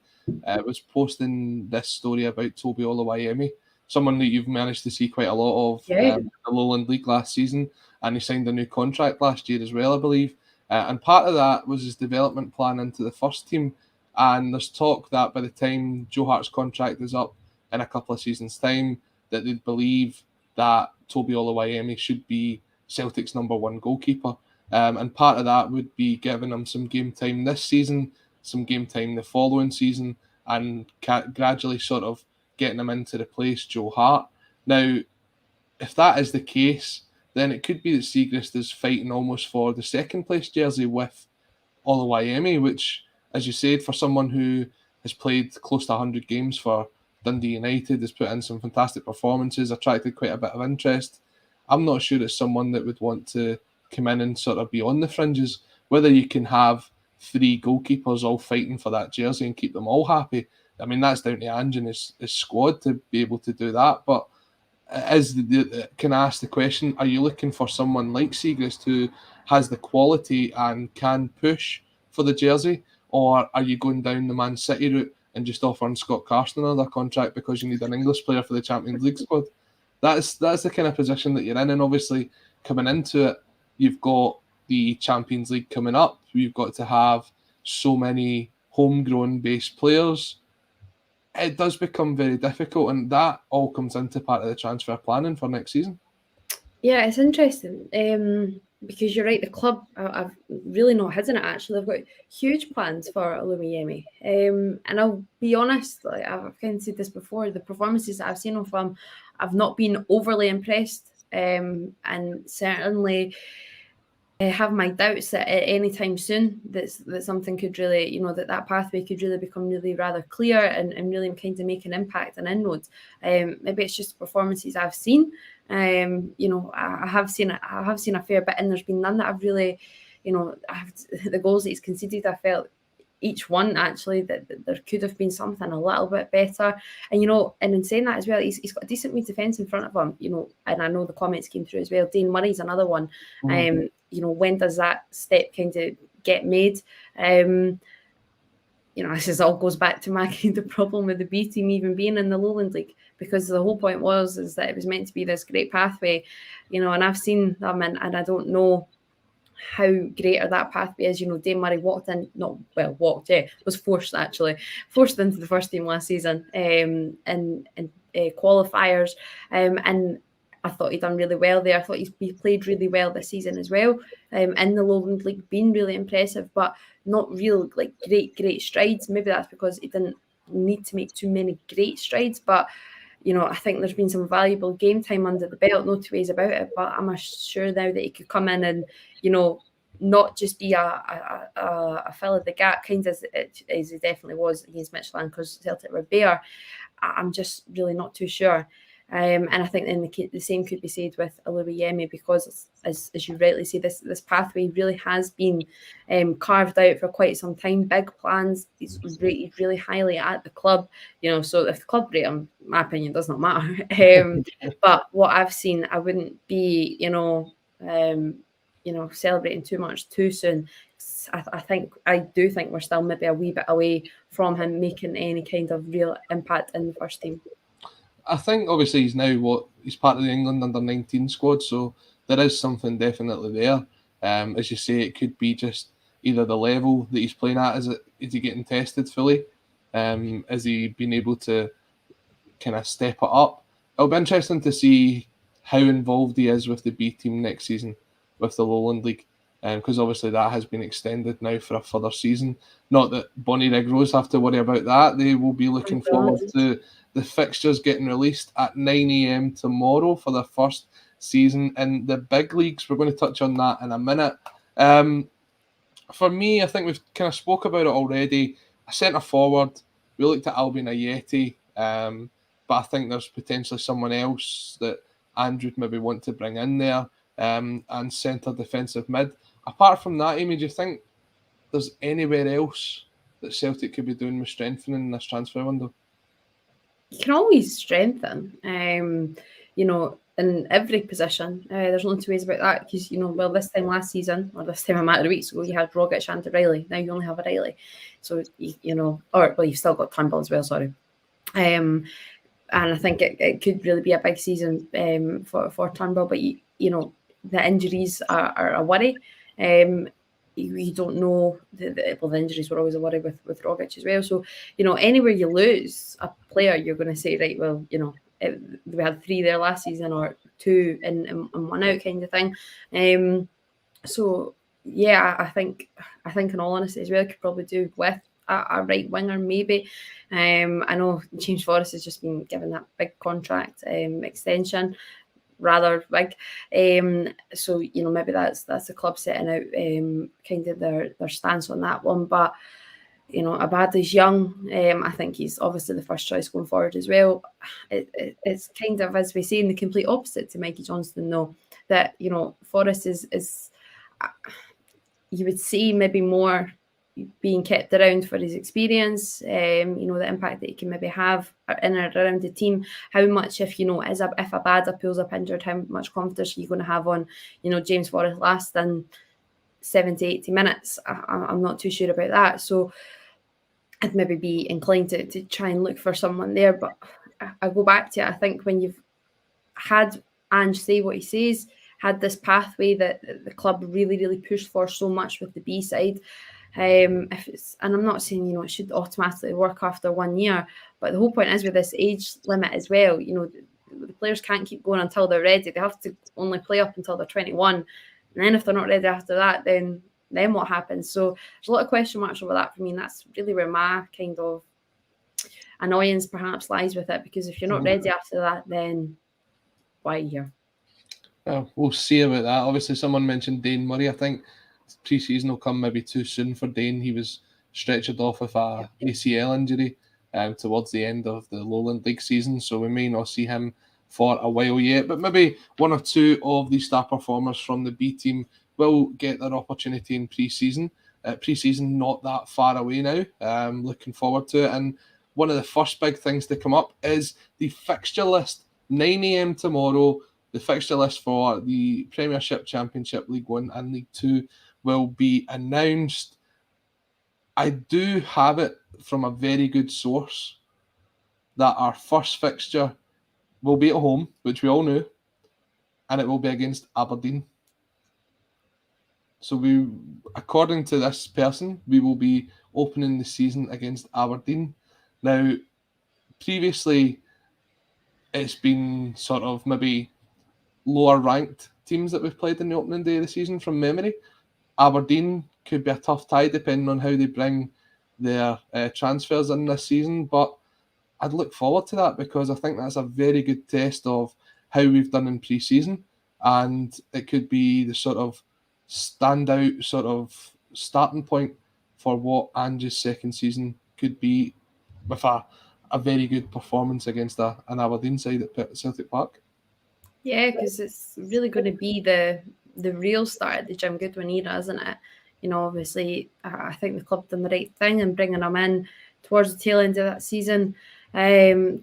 was posting this story about Toby Oluwayemi, someone that you've managed to see quite a lot of the Lowland League last season, and he signed a new contract last year as well, I believe. And part of that was his development plan into the first team. And there's talk that by the time Joe Hart's contract is up in a couple of seasons' time, that they'd believe that Toby Oluwayemi should be Celtic's number 1 goalkeeper. And part of that would be giving him some game time this season, some game time the following season, and gradually sort of getting him in to replace Joe Hart. Now, if that is the case, then it could be that Siegrist is fighting almost for the second place jersey with Oluwayemi, which, as you said, for someone who has played close to 100 games for Dundee United, has put in some fantastic performances, attracted quite a bit of interest. I'm not sure it's someone that would want to come in and sort of be on the fringes. Whether you can have 3 goalkeepers all fighting for that jersey and keep them all happy, I mean, that's down to Ange and his squad to be able to do that. But can I ask the question, are you looking for someone like Siegrist who has the quality and can push for the jersey? Or are you going down the Man City route and just offering Scott Carson another contract because you need an English player for the Champions League squad? That's the kind of position that you're in. And obviously, coming into it, you've got the Champions League coming up. You've got to have so many homegrown based players. It does become very difficult, and that all comes into part of the transfer planning for next season. Yeah, it's interesting because you're right. The club, I've really not hidden it. Actually, they've got huge plans for Oluwayemi, and I'll be honest. Like, I've kind of said this before. The performances that I've seen of him, I've not been overly impressed, and certainly have my doubts that at any time soon that something could really, you know, that pathway could really become really rather clear and really kind of make an impact and inroads. Maybe it's just the performances I've seen. You know, I have seen a fair bit, and there's been none that I've really, you know, the goals that he's conceded, I felt each one actually that there could have been something a little bit better. And, you know, and in saying that as well, he's got a decent wee defence in front of him, you know, and I know the comments came through as well. Dane Murray's another one. You know, when does that step kind of get made? You know, this all goes back to my kind of problem with the B team even being in the Lowland League, because the whole point is that it was meant to be this great pathway, you know, and I've seen them and I don't know how great that pathway is. You know, Dane Murray was forced into the first team last season in qualifiers, and I thought he'd done really well there. I thought he played really well this season as well. In the Lowland League, been really impressive, but not real like great strides. Maybe that's because he didn't need to make too many great strides. But, you know, I think there's been some valuable game time under the belt, no two ways about it. But I'm sure now that he could come in and, you know, not just be a fill of the gap, kind of as he definitely was against Midtjylland because Celtic were bare. I'm just really not too sure. And I think then the same could be said with Oluwayemi, because as you rightly say, this pathway really has been carved out for quite some time. Big plans. He's rated really highly at the club, you know. So if the club rate him, my opinion does not matter. But what I've seen, I wouldn't be, celebrating too much too soon. I do think we're still maybe a wee bit away from him making any kind of real impact in the first team. I think obviously he's part of the England under-19 squad, so there is something definitely there. As you say, it could be just either the level that he's playing at, is he getting tested fully? Has he been able to kind of step it up? It'll be interesting to see how involved he is with the B team next season with the Lowland League, because obviously that has been extended now for a further season. Not that Bonnie Rose have to worry about that. They will be looking forward to the fixtures getting released at 9 a.m. tomorrow for their first season in the big leagues. We're going to touch on that in a minute. For me, I think we've kind of spoke about it already. a centre forward. We looked at Albian Ajeti, but I think there's potentially someone else that Ange would maybe want to bring in there, and centre defensive mid. Apart from that, Amy, do you think there's anywhere else that Celtic could be doing with strengthening in this transfer window? You can always strengthen, in every position. There's no two ways about that, because, this time last season, or this time a matter of weeks ago, you had Rogic and O'Reilly. Now you only have O'Reilly. So, you've still got Turnbull as well, sorry. And I think it could really be a big season for Turnbull, but, the injuries are a worry. You don't know. The injuries were always a worry with Rogic as well. So, anywhere you lose a player, you're going to say, right, well, we had 3 there last season, or 2 and 1 out kind of thing. So, yeah, I think in all honesty as well, could probably do with a right winger maybe. I know James Forrest has just been given that big contract extension, rather big. So, maybe that's the club setting out kind of their stance on that one. But, Abadi's young. I think he's obviously the first choice going forward as well. It's kind of, as we say, in the complete opposite to Mikey Johnston, though, that, Forrest is you would see maybe more being kept around for his experience, the impact that he can maybe have in or around the team. How much, if Abada pulls up injured, how much confidence are you going to have on, James Forrest lasting 70, 80 minutes? I'm not too sure about that. So I'd maybe be inclined to try and look for someone there. But I go back to it. I think when you've had Ange say what he says, had this pathway that the club really, really pushed for so much with the B side, and I'm not saying it should automatically work after 1 year, but the whole point is with this age limit as well. The players can't keep going until they're ready. They have to only play up until they're 21, and then if they're not ready after that, then what happens? So there's a lot of question marks over that for me, and that's really where my kind of annoyance perhaps lies with it, because if you're not ready after that, then why are you here? Well, we'll see about that. Obviously, someone mentioned Dane Murray. I think pre-season will come maybe too soon for Dane. He was stretchered off with a ACL injury towards the end of the Lowland League season, so we may not see him for a while yet. But maybe 1 or 2 of the star performers from the B team will get their opportunity in pre-season. Pre-season not that far away now. Looking forward to it. And one of the first big things to come up is the fixture list. 9 a.m. tomorrow. The fixture list for the Premiership, Championship, League 1 and League 2 will be announced. I do have it from a very good source that our first fixture will be at home, which we all knew, and it will be against Aberdeen. So according to this person, we will be opening the season against Aberdeen. Now, previously, it's been sort of maybe lower ranked teams that we've played in the opening day of the season from memory. Aberdeen could be a tough tie depending on how they bring their transfers in this season, but I'd look forward to that because I think that's a very good test of how we've done in pre-season, and it could be the sort of standout sort of starting point for what Ange's second season could be, with a very good performance against an Aberdeen side at Celtic Park. Yeah, because it's really going to be the real start of the Jim Goodwin era, isn't it? Obviously, I think the club done the right thing in bringing him in towards the tail end of that season. Tail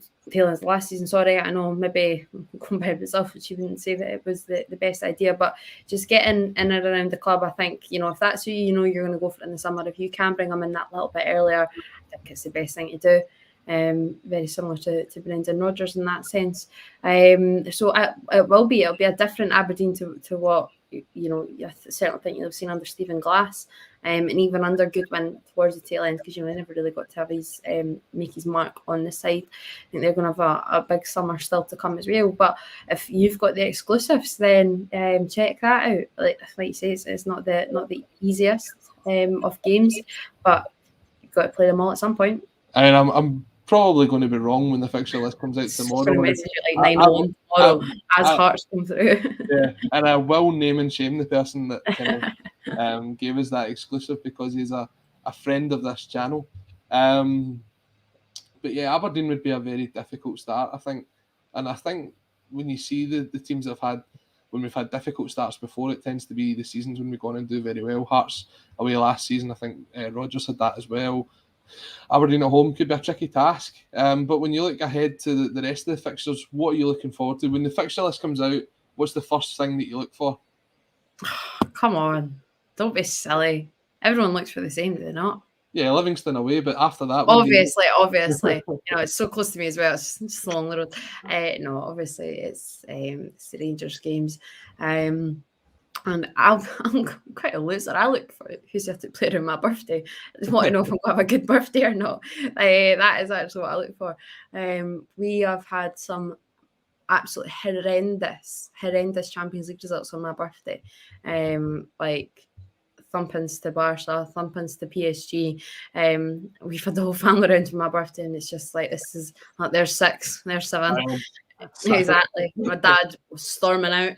end of last season, sorry. I know maybe going by myself, which you wouldn't say that it was the best idea, but just getting in and around the club, I think, if that's who you're going to go for in the summer, if you can bring him in that little bit earlier, I think it's the best thing to do. Very similar to Brendan Rodgers in that sense. So it'll be a different Aberdeen to what I certainly think you've seen under Stephen Glass, and even under Goodwin towards the tail end, because they never really got to have his make his mark on the side. I think they're going to have a big summer still to come as well. But if you've got the exclusives, then check that out. Like you say, it's not the easiest of games, but you've got to play them all at some point. And I'm probably going to be wrong when the fixture list comes out tomorrow. Going to message you like 9 tomorrow as Hearts come through. Yeah, and I will name and shame the person that kind of gave us that exclusive, because he's a friend of this channel. But yeah, Aberdeen would be a very difficult start, I think. And I think when you see the teams that have had, when we've had difficult starts before, it tends to be the seasons when we go on and do very well. Hearts away last season, I think Rodgers had that as well. Aberdeen at home could be a tricky task. But when you look ahead to the rest of the fixtures, what are you looking forward to? When the fixture list comes out, what's the first thing that you look for? Come on, don't be silly. Everyone looks for the same, do they not? Yeah, Livingston away, but after that... Obviously. It's so close to me as well. It's just a long road. No, obviously, it's the Rangers games. And I'm quite a loser. I look for who's Celtic player on my birthday. I just want to know if I'm going to have a good birthday or not. That is actually what I look for. We have had some absolutely horrendous Champions League results on my birthday. Thumpings to Barca, thumpings to PSG. We've had the whole family around for my birthday, and it's just like, this is like, there's 6, there's 7. Exactly. My dad was storming out.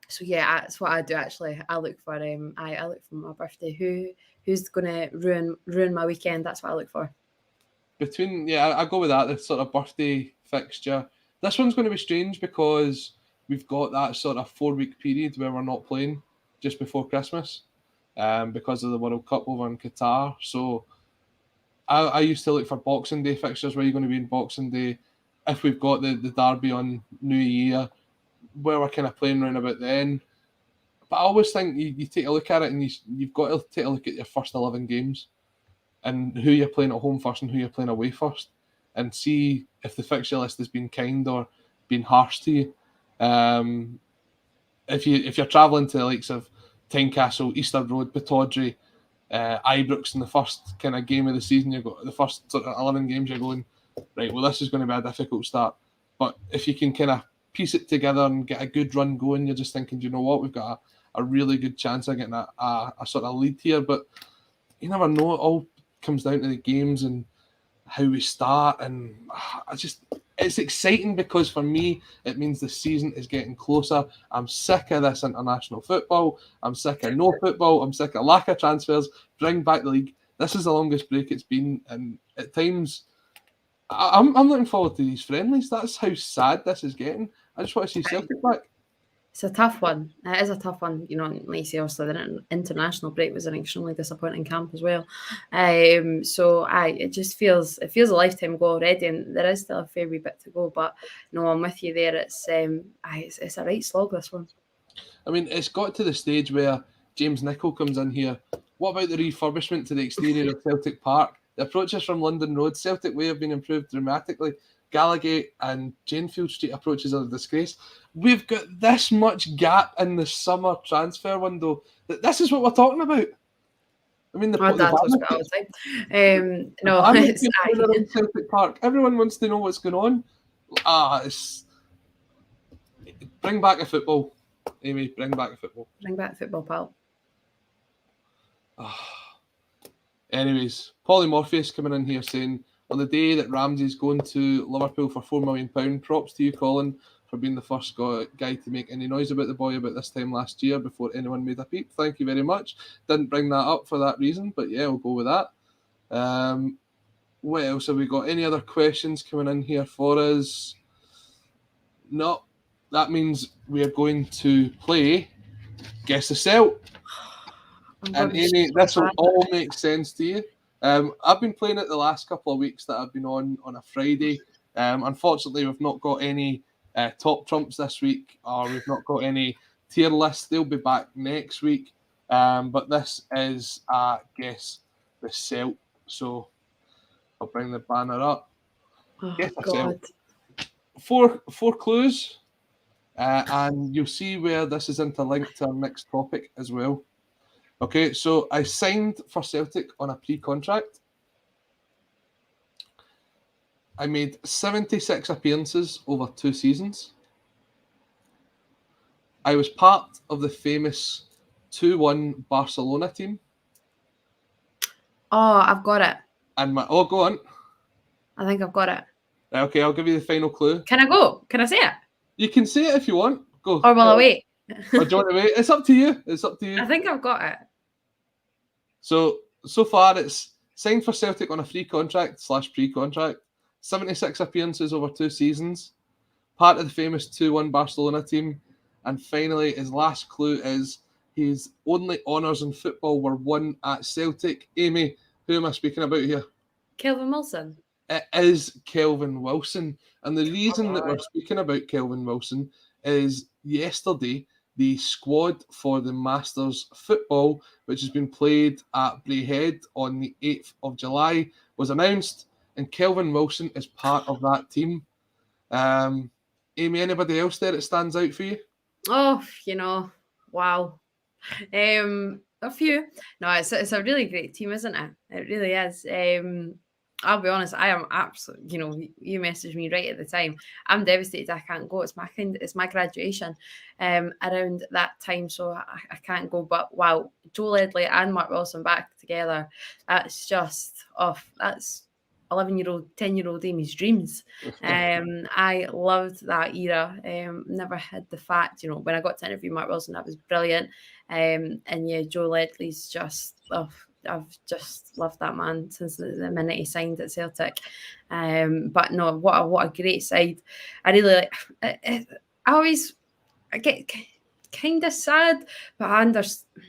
So yeah, that's what I do actually. I look for I look for my birthday. Who's gonna ruin my weekend? That's what I look for. I go with that, the sort of birthday fixture. This one's going to be strange because we've got that sort of 4-week period where we're not playing just before Christmas, because of the World Cup over in Qatar. So I used to look for Boxing Day fixtures, where you're going to be in Boxing Day. If we've got the derby on New Year, where we're kind of playing around about then. But I always think you take a look at it, and you've got to take a look at your first 11 games and who you're playing at home first and who you're playing away first, and see if the fixture list has been kind or been harsh to you. If you're travelling to the likes of Tynecastle, Easter Road, Pittodrie, Ibrox in the first kind of game of the season, you've got the first sort of 11 games, you're going, right, well, this is going to be a difficult start. But if you can kind of piece it together and get a good run going, you're just thinking, do you know what, we've got a really good chance of getting a sort of lead here. But you never know. It all comes down to the games and how we start. And it's exciting because for me, it means the season is getting closer. I'm sick of this international football. I'm sick of no football. I'm sick of lack of transfers. Bring back the league. This is the longest break it's been. And at times, I'm looking forward to these friendlies. That's how sad this is getting. I just want to see Celtic back. It's a tough one. It is a tough one. You know, like you say, obviously the international break was an extremely disappointing camp as well. It just feels a lifetime ago already, and there is still a fair wee bit to go. But no, I'm with you there. It's a right slog, this one. I mean, it's got to the stage where James Nicholl comes in here. What about the refurbishment to the exterior of Celtic Park? The approaches from London Road, Celtic Way have been improved dramatically. Gallagate and Janefield Street approaches are a disgrace. We've got this much gap in the summer transfer window that this is what we're talking about. I mean, dad talks about all the time. It's Celtic Park. Everyone wants to know what's going on. Bring back the football, Amy. Bring back the football. Bring back football, pal. Anyways, Polly Morpheus coming in here saying, on the day that Ramsey's going to Liverpool for £4 million, props to you, Colin, for being the first guy to make any noise about the boy about this time last year before anyone made a peep. Thank you very much. Didn't bring that up for that reason, but yeah, we'll go with that. What else have we got? Any other questions coming in here for us? No. That means we are going to play Guess the Celt. And Amy, this will all make sense to you. I've been playing it the last couple of weeks that I've been on a Friday. Unfortunately, we've not got any top trumps this week, or we've not got any tier lists. They'll be back next week. But this is Guess the Celt. So I'll bring the banner up. Guess the Celt. Four clues. And you'll see where this is interlinked to our next topic as well. Okay, so I signed for Celtic on a pre-contract. I made 76 appearances over 2 seasons. I was part of the famous 2-1 Barcelona team. Oh, I've got it. And go on. I think I've got it. Okay, I'll give you the final clue. Can I go? Can I say it? You can say it if you want. Go. Or will I wait? Or do you want to wait? It's up to you. I think I've got it. So far, it's Signed for Celtic on a free contract/pre-contract. 76 appearances over 2 seasons. Part of the famous 2-1 Barcelona team. And finally, his last clue is his only honours in football were won at Celtic. Amy, who am I speaking about here? Kelvin Wilson. It is Kelvin Wilson. And the reason that we're speaking about Kelvin Wilson is yesterday, the squad for the Masters football, which has been played at Braehead on the 8th of July, was announced, and Kelvin Wilson is part of that team. Amy, anybody else there that stands out for you? Oh, wow. A few. No, it's a really great team, isn't it? It really is. I'll be honest, I am absolutely, you messaged me right at the time. I'm devastated I can't go. It's my graduation around that time, so I can't go. But wow, Joe Ledley and Mark Wilson back together, that's just that's 11-year-old, 10-year-old Amy's dreams. I loved that era. Never had the fact, when I got to interview Mark Wilson, that was brilliant. And yeah, Joe Ledley's just, I've just loved that man since the minute he signed at Celtic. But no, what a great side. I really like. I get kind of sad, but I understand,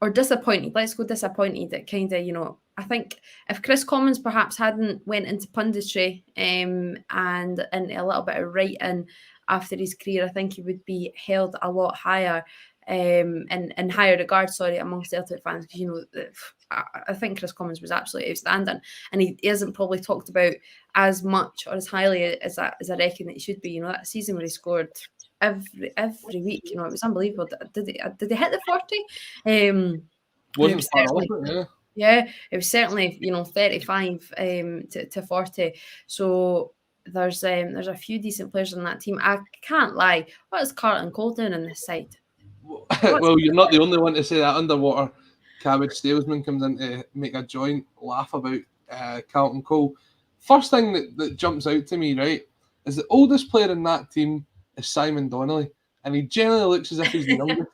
or disappointed. Let's go disappointed. That kind of, I think if Chris Commons perhaps hadn't went into punditry and into a little bit of writing after his career, I think he would be held a lot higher in higher regard, among Celtic fans, because I think Chris Commons was absolutely outstanding, and he isn't probably talked about as much or as highly as I reckon that he should be. That season where he scored every week, it was unbelievable. Did they hit the 40? Wasn't far off it, yeah. Yeah, it was certainly 35 to 40. So there's a few decent players on that team. I can't lie. What is Carlton Cole doing on this side? Well, you're not the only one to say that. Underwater Cabbage Salesman comes in to make a joint laugh about Carlton Cole. First thing that jumps out to me, right, is the oldest player in that team is Simon Donnelly, and he generally looks as if he's the youngest.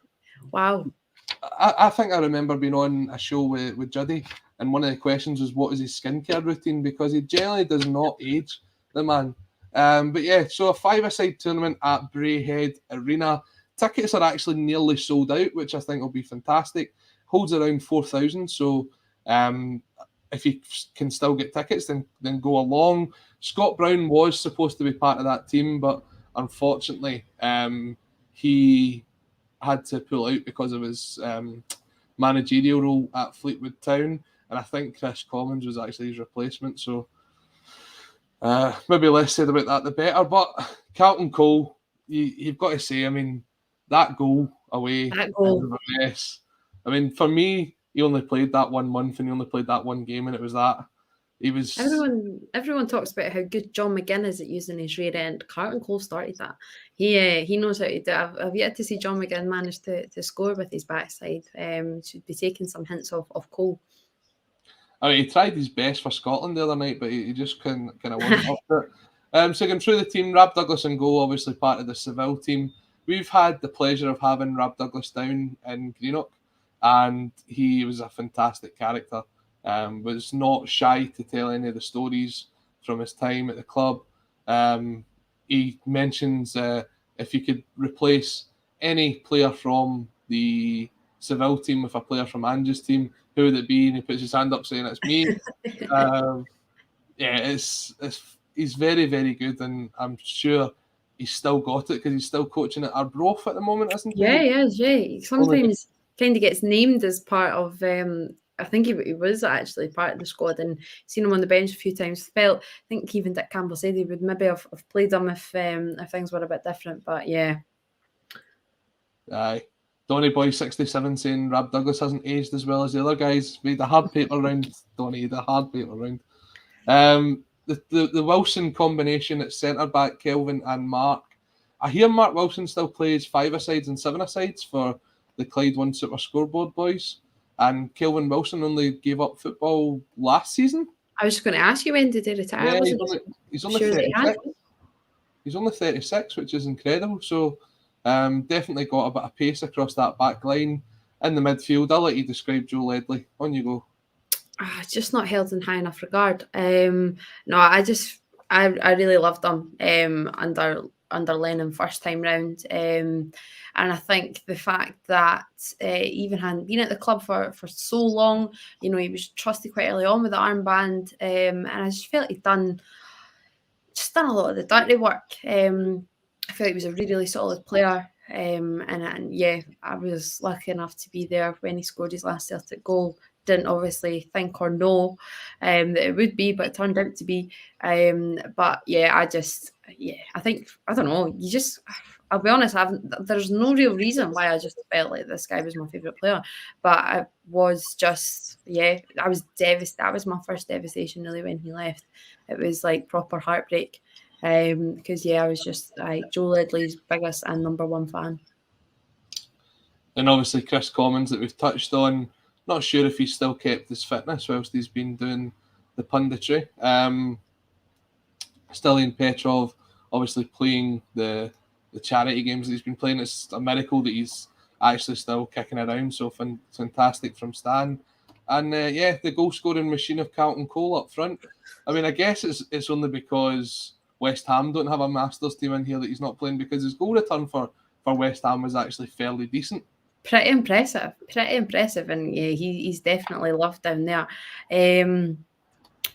Wow. I think I remember being on a show with Juddy, and one of the questions was, what is his skincare routine? Because he generally does not age, the man. But yeah, so a 5-a-side tournament at Braehead Arena. Tickets are actually nearly sold out, which I think will be fantastic. Holds around 4,000, so if you can still get tickets, then go along. Scott Brown was supposed to be part of that team, but unfortunately, he had to pull out because of his managerial role at Fleetwood Town, and I think Chris Commons was actually his replacement, so maybe less said about that the better. But Carlton Cole, you've got to say, I mean, that goal away is a mess. I mean, for me, he only played that 1 month and he only played that one game, and it was that. He was. Everyone talks about how good John McGinn is at using his rear end. Carlton Cole started that. He knows how to do it. I've yet to see John McGinn manage to score with his backside. Should be taking some hints of Cole. I mean, he tried his best for Scotland the other night, but he just kind of wasn't up to it. So going through the team, Rab Douglas in goal, obviously part of the Seville team. We've had the pleasure of having Rab Douglas down in Greenock, and he was a fantastic character. Was not shy to tell any of the stories from his time at the club. He mentions if you could replace any player from the Seville team with a player from Ange's team, who would it be? And he puts his hand up saying it's me. He's very, very good, and I'm sure he's still got it because he's still coaching at Arbroath at the moment, isn't he? Yeah, he is. Yeah, he sometimes kind of gets named as part of. I think he was actually part of the squad, and seen him on the bench a few times. I think even Dick Campbell said he would maybe have played him if things were a bit different. But yeah. Aye. Donny Boy 67 saying Rab Douglas hasn't aged as well as the other guys. Made a hard paper round, Donny, the hard paper round. The Wilson combination at centre back, Kelvin and Mark. I hear Mark Wilson still plays 5-a-sides and 7-a-sides for the Clyde One Super Scoreboard boys, and Kelvin Wilson only gave up football last season. I was just going to ask you, when did he retire? Yeah, he's only 36. He's only 36, which is incredible. So definitely got a bit of pace across that back line. In the midfield, I'll let you describe Joe Ledley. On you go. just not held in high enough regard. No, I really loved him under Lennon first time round. And I think the fact that even had been at the club for so long, he was trusted quite early on with the armband, and I just felt he'd done a lot of the dirty work. I felt he was a really solid player. And yeah, I was lucky enough to be there when he scored his last Celtic goal. Didn't obviously think or know that it would be, but it turned out to be. But yeah, I think, I don't know, I'll be honest, there's no real reason why I just felt like this guy was my favourite player. But I was just, I was devastated. That was my first devastation really when he left. It was like proper heartbreak. Because I was just like Joe Ledley's biggest and number one fan. And obviously Chris Commons that we've touched on. Not sure if he's still kept his fitness whilst he's been doing the punditry. Stilian Petrov obviously playing the charity games that he's been playing. It's a miracle that he's actually still kicking around. So fantastic from Stan. And the goal scoring machine of Carlton Cole up front. I mean, I guess it's only because West Ham don't have a Masters team in here that he's not playing, because his goal return for West Ham was actually fairly decent. Pretty impressive, and yeah, he's definitely loved down there.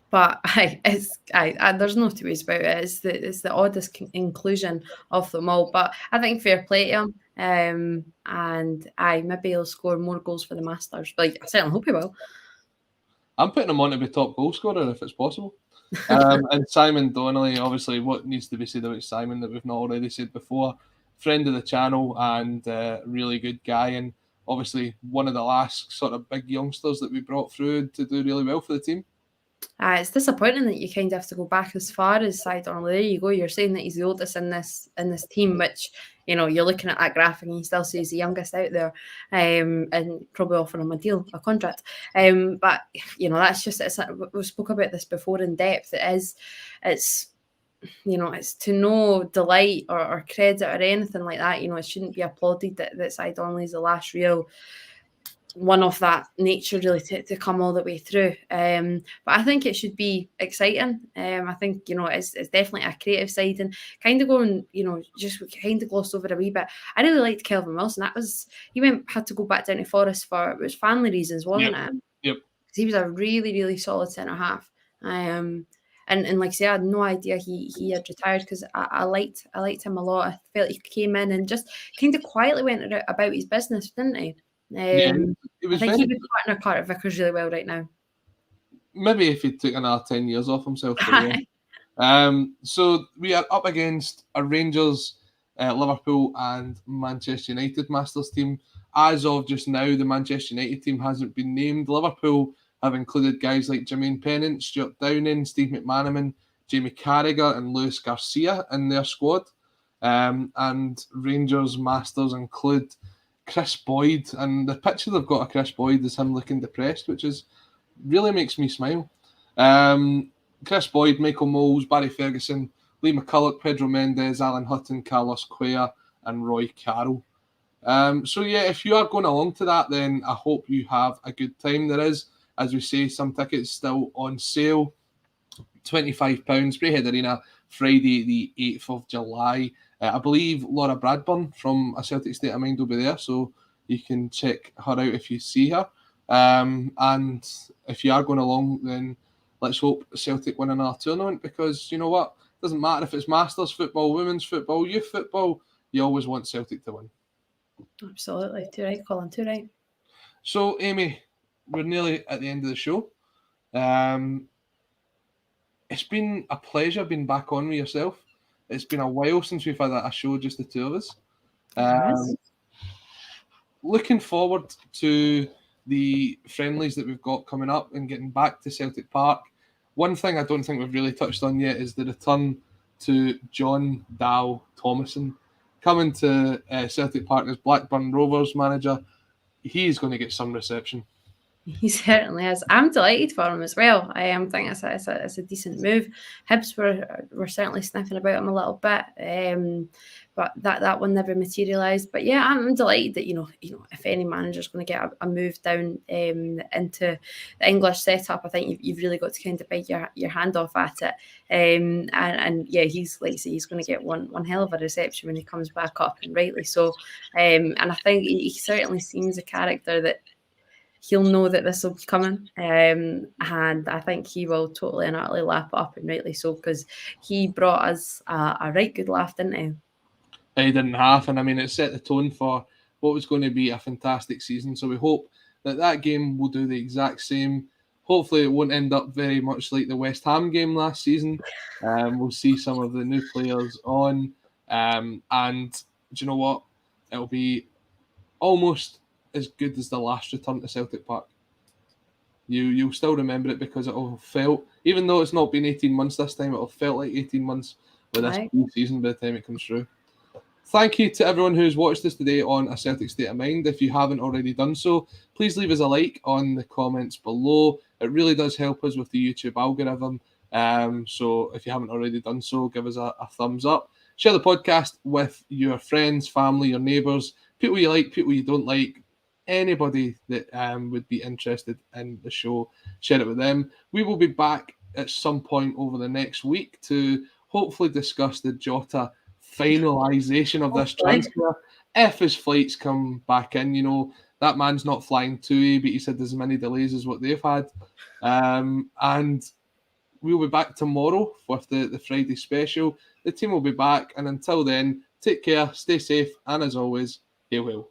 But there's no two ways about it. It's the oddest inclusion of them all. But I think fair play to him. And maybe he'll score more goals for the Masters. But I certainly hope he will. I'm putting him on to be top goal scorer if it's possible. And Simon Donnelly, obviously, what needs to be said about Simon that we've not already said before? Friend of the channel and really good guy, and obviously one of the last sort of big youngsters that we brought through to do really well for the team. It's disappointing that you kind of have to go back as far as Cy Donnelly. There you go. You're saying that he's the oldest in this team, which you're looking at that graphic and he still says the youngest out there, and probably offering him a contract. But that's just we spoke about this before in depth. It's to no delight or credit or anything like that. It shouldn't be applauded that Cy Donnelly is the last real one of that nature really to come all the way through. But I think it should be exciting. I think, it's definitely a creative side, and kind of going, just kind of glossed over a wee bit. I really liked Kelvin Wilson. He had to go back down to Forest for, it was family reasons, wasn't it? Yep. Because he was a really, really solid centre half. And like I say, I had no idea he had retired, because I liked him a lot. I felt he came in and just kind of quietly went about his business, didn't he? I think he would partner Carter Vickers really well right now. Maybe if he took another 10 years off himself. So we are up against a Rangers, Liverpool and Manchester United Masters team. As of just now, the Manchester United team hasn't been named. Liverpool have included guys like Jermaine Pennant, Stuart Downing, Steve McManaman, Jamie Carragher and Luis Garcia in their squad. And Rangers Masters include Chris Boyd, and the picture they've got of Chris Boyd is him looking depressed, which really makes me smile. Chris Boyd, Michael Moles, Barry Ferguson, Lee McCulloch, Pedro Mendes, Alan Hutton, Carlos Cuellar and Roy Carroll. If you are going along to that, then I hope you have a good time. There is, as we say, some tickets still on sale. £25, Braehead Arena, Friday the 8th of July. I believe Laura Bradburn from A Celtic State of Mind will be there, so you can check her out if you see her. And if you are going along, then let's hope Celtic win another tournament, because you know what? It doesn't matter if it's Masters football, women's football, youth football, you always want Celtic to win. Absolutely. Too right, Colin, too right. So, Amy, we're nearly at the end of the show. It's been a pleasure being back on with yourself. It's been a while since we've had a show, just the two of us. Looking forward to the friendlies that we've got coming up and getting back to Celtic Park. One thing I don't think we've really touched on yet is the return to John Dow Thomason coming to Celtic Park as Blackburn Rovers manager. He's going to get some reception. He certainly has. I'm delighted for him as well. I think it's a decent move. Hibs were certainly sniffing about him a little bit, but that one never materialised. But yeah, I'm delighted that you know if any manager's going to get a move down into the English setup, I think you've really got to kind of bite your hand off at it. And yeah, he's like I say, he's going to get one hell of a reception when he comes back up, and rightly so. And I think he certainly seems a character that he'll know that this will be coming, and I think he will totally and utterly lap up, and rightly so, because he brought us a right good laugh, didn't he? He didn't half, and I mean it set the tone for what was going to be a fantastic season. So we hope that game will do the exact same. Hopefully, it won't end up very much like the West Ham game last season. We'll see some of the new players on, and do you know what? It'll be almost as good as the last return to Celtic Park. You'll still remember it because it'll have felt, even though it's not been 18 months this time, it'll have felt like 18 months with this season by the time it comes through. Thank you to everyone who's watched us today on A Celtic State of Mind. If you haven't already done so, please leave us a like on the comments below. It really does help us with the YouTube algorithm. So if you haven't already done so, give us a thumbs up. Share the podcast with your friends, family, your neighbours, people you like, people you don't like, anybody that would be interested in the show. Share it with them. We will be back at some point over the next week to hopefully discuss the Jota finalisation of this transfer. If his flights come back in, you know, that man's not flying to, but he said there's as many delays as what they've had. And we'll be back tomorrow with the Friday special. The team will be back, and until then, take care, stay safe, and as always, hail hail.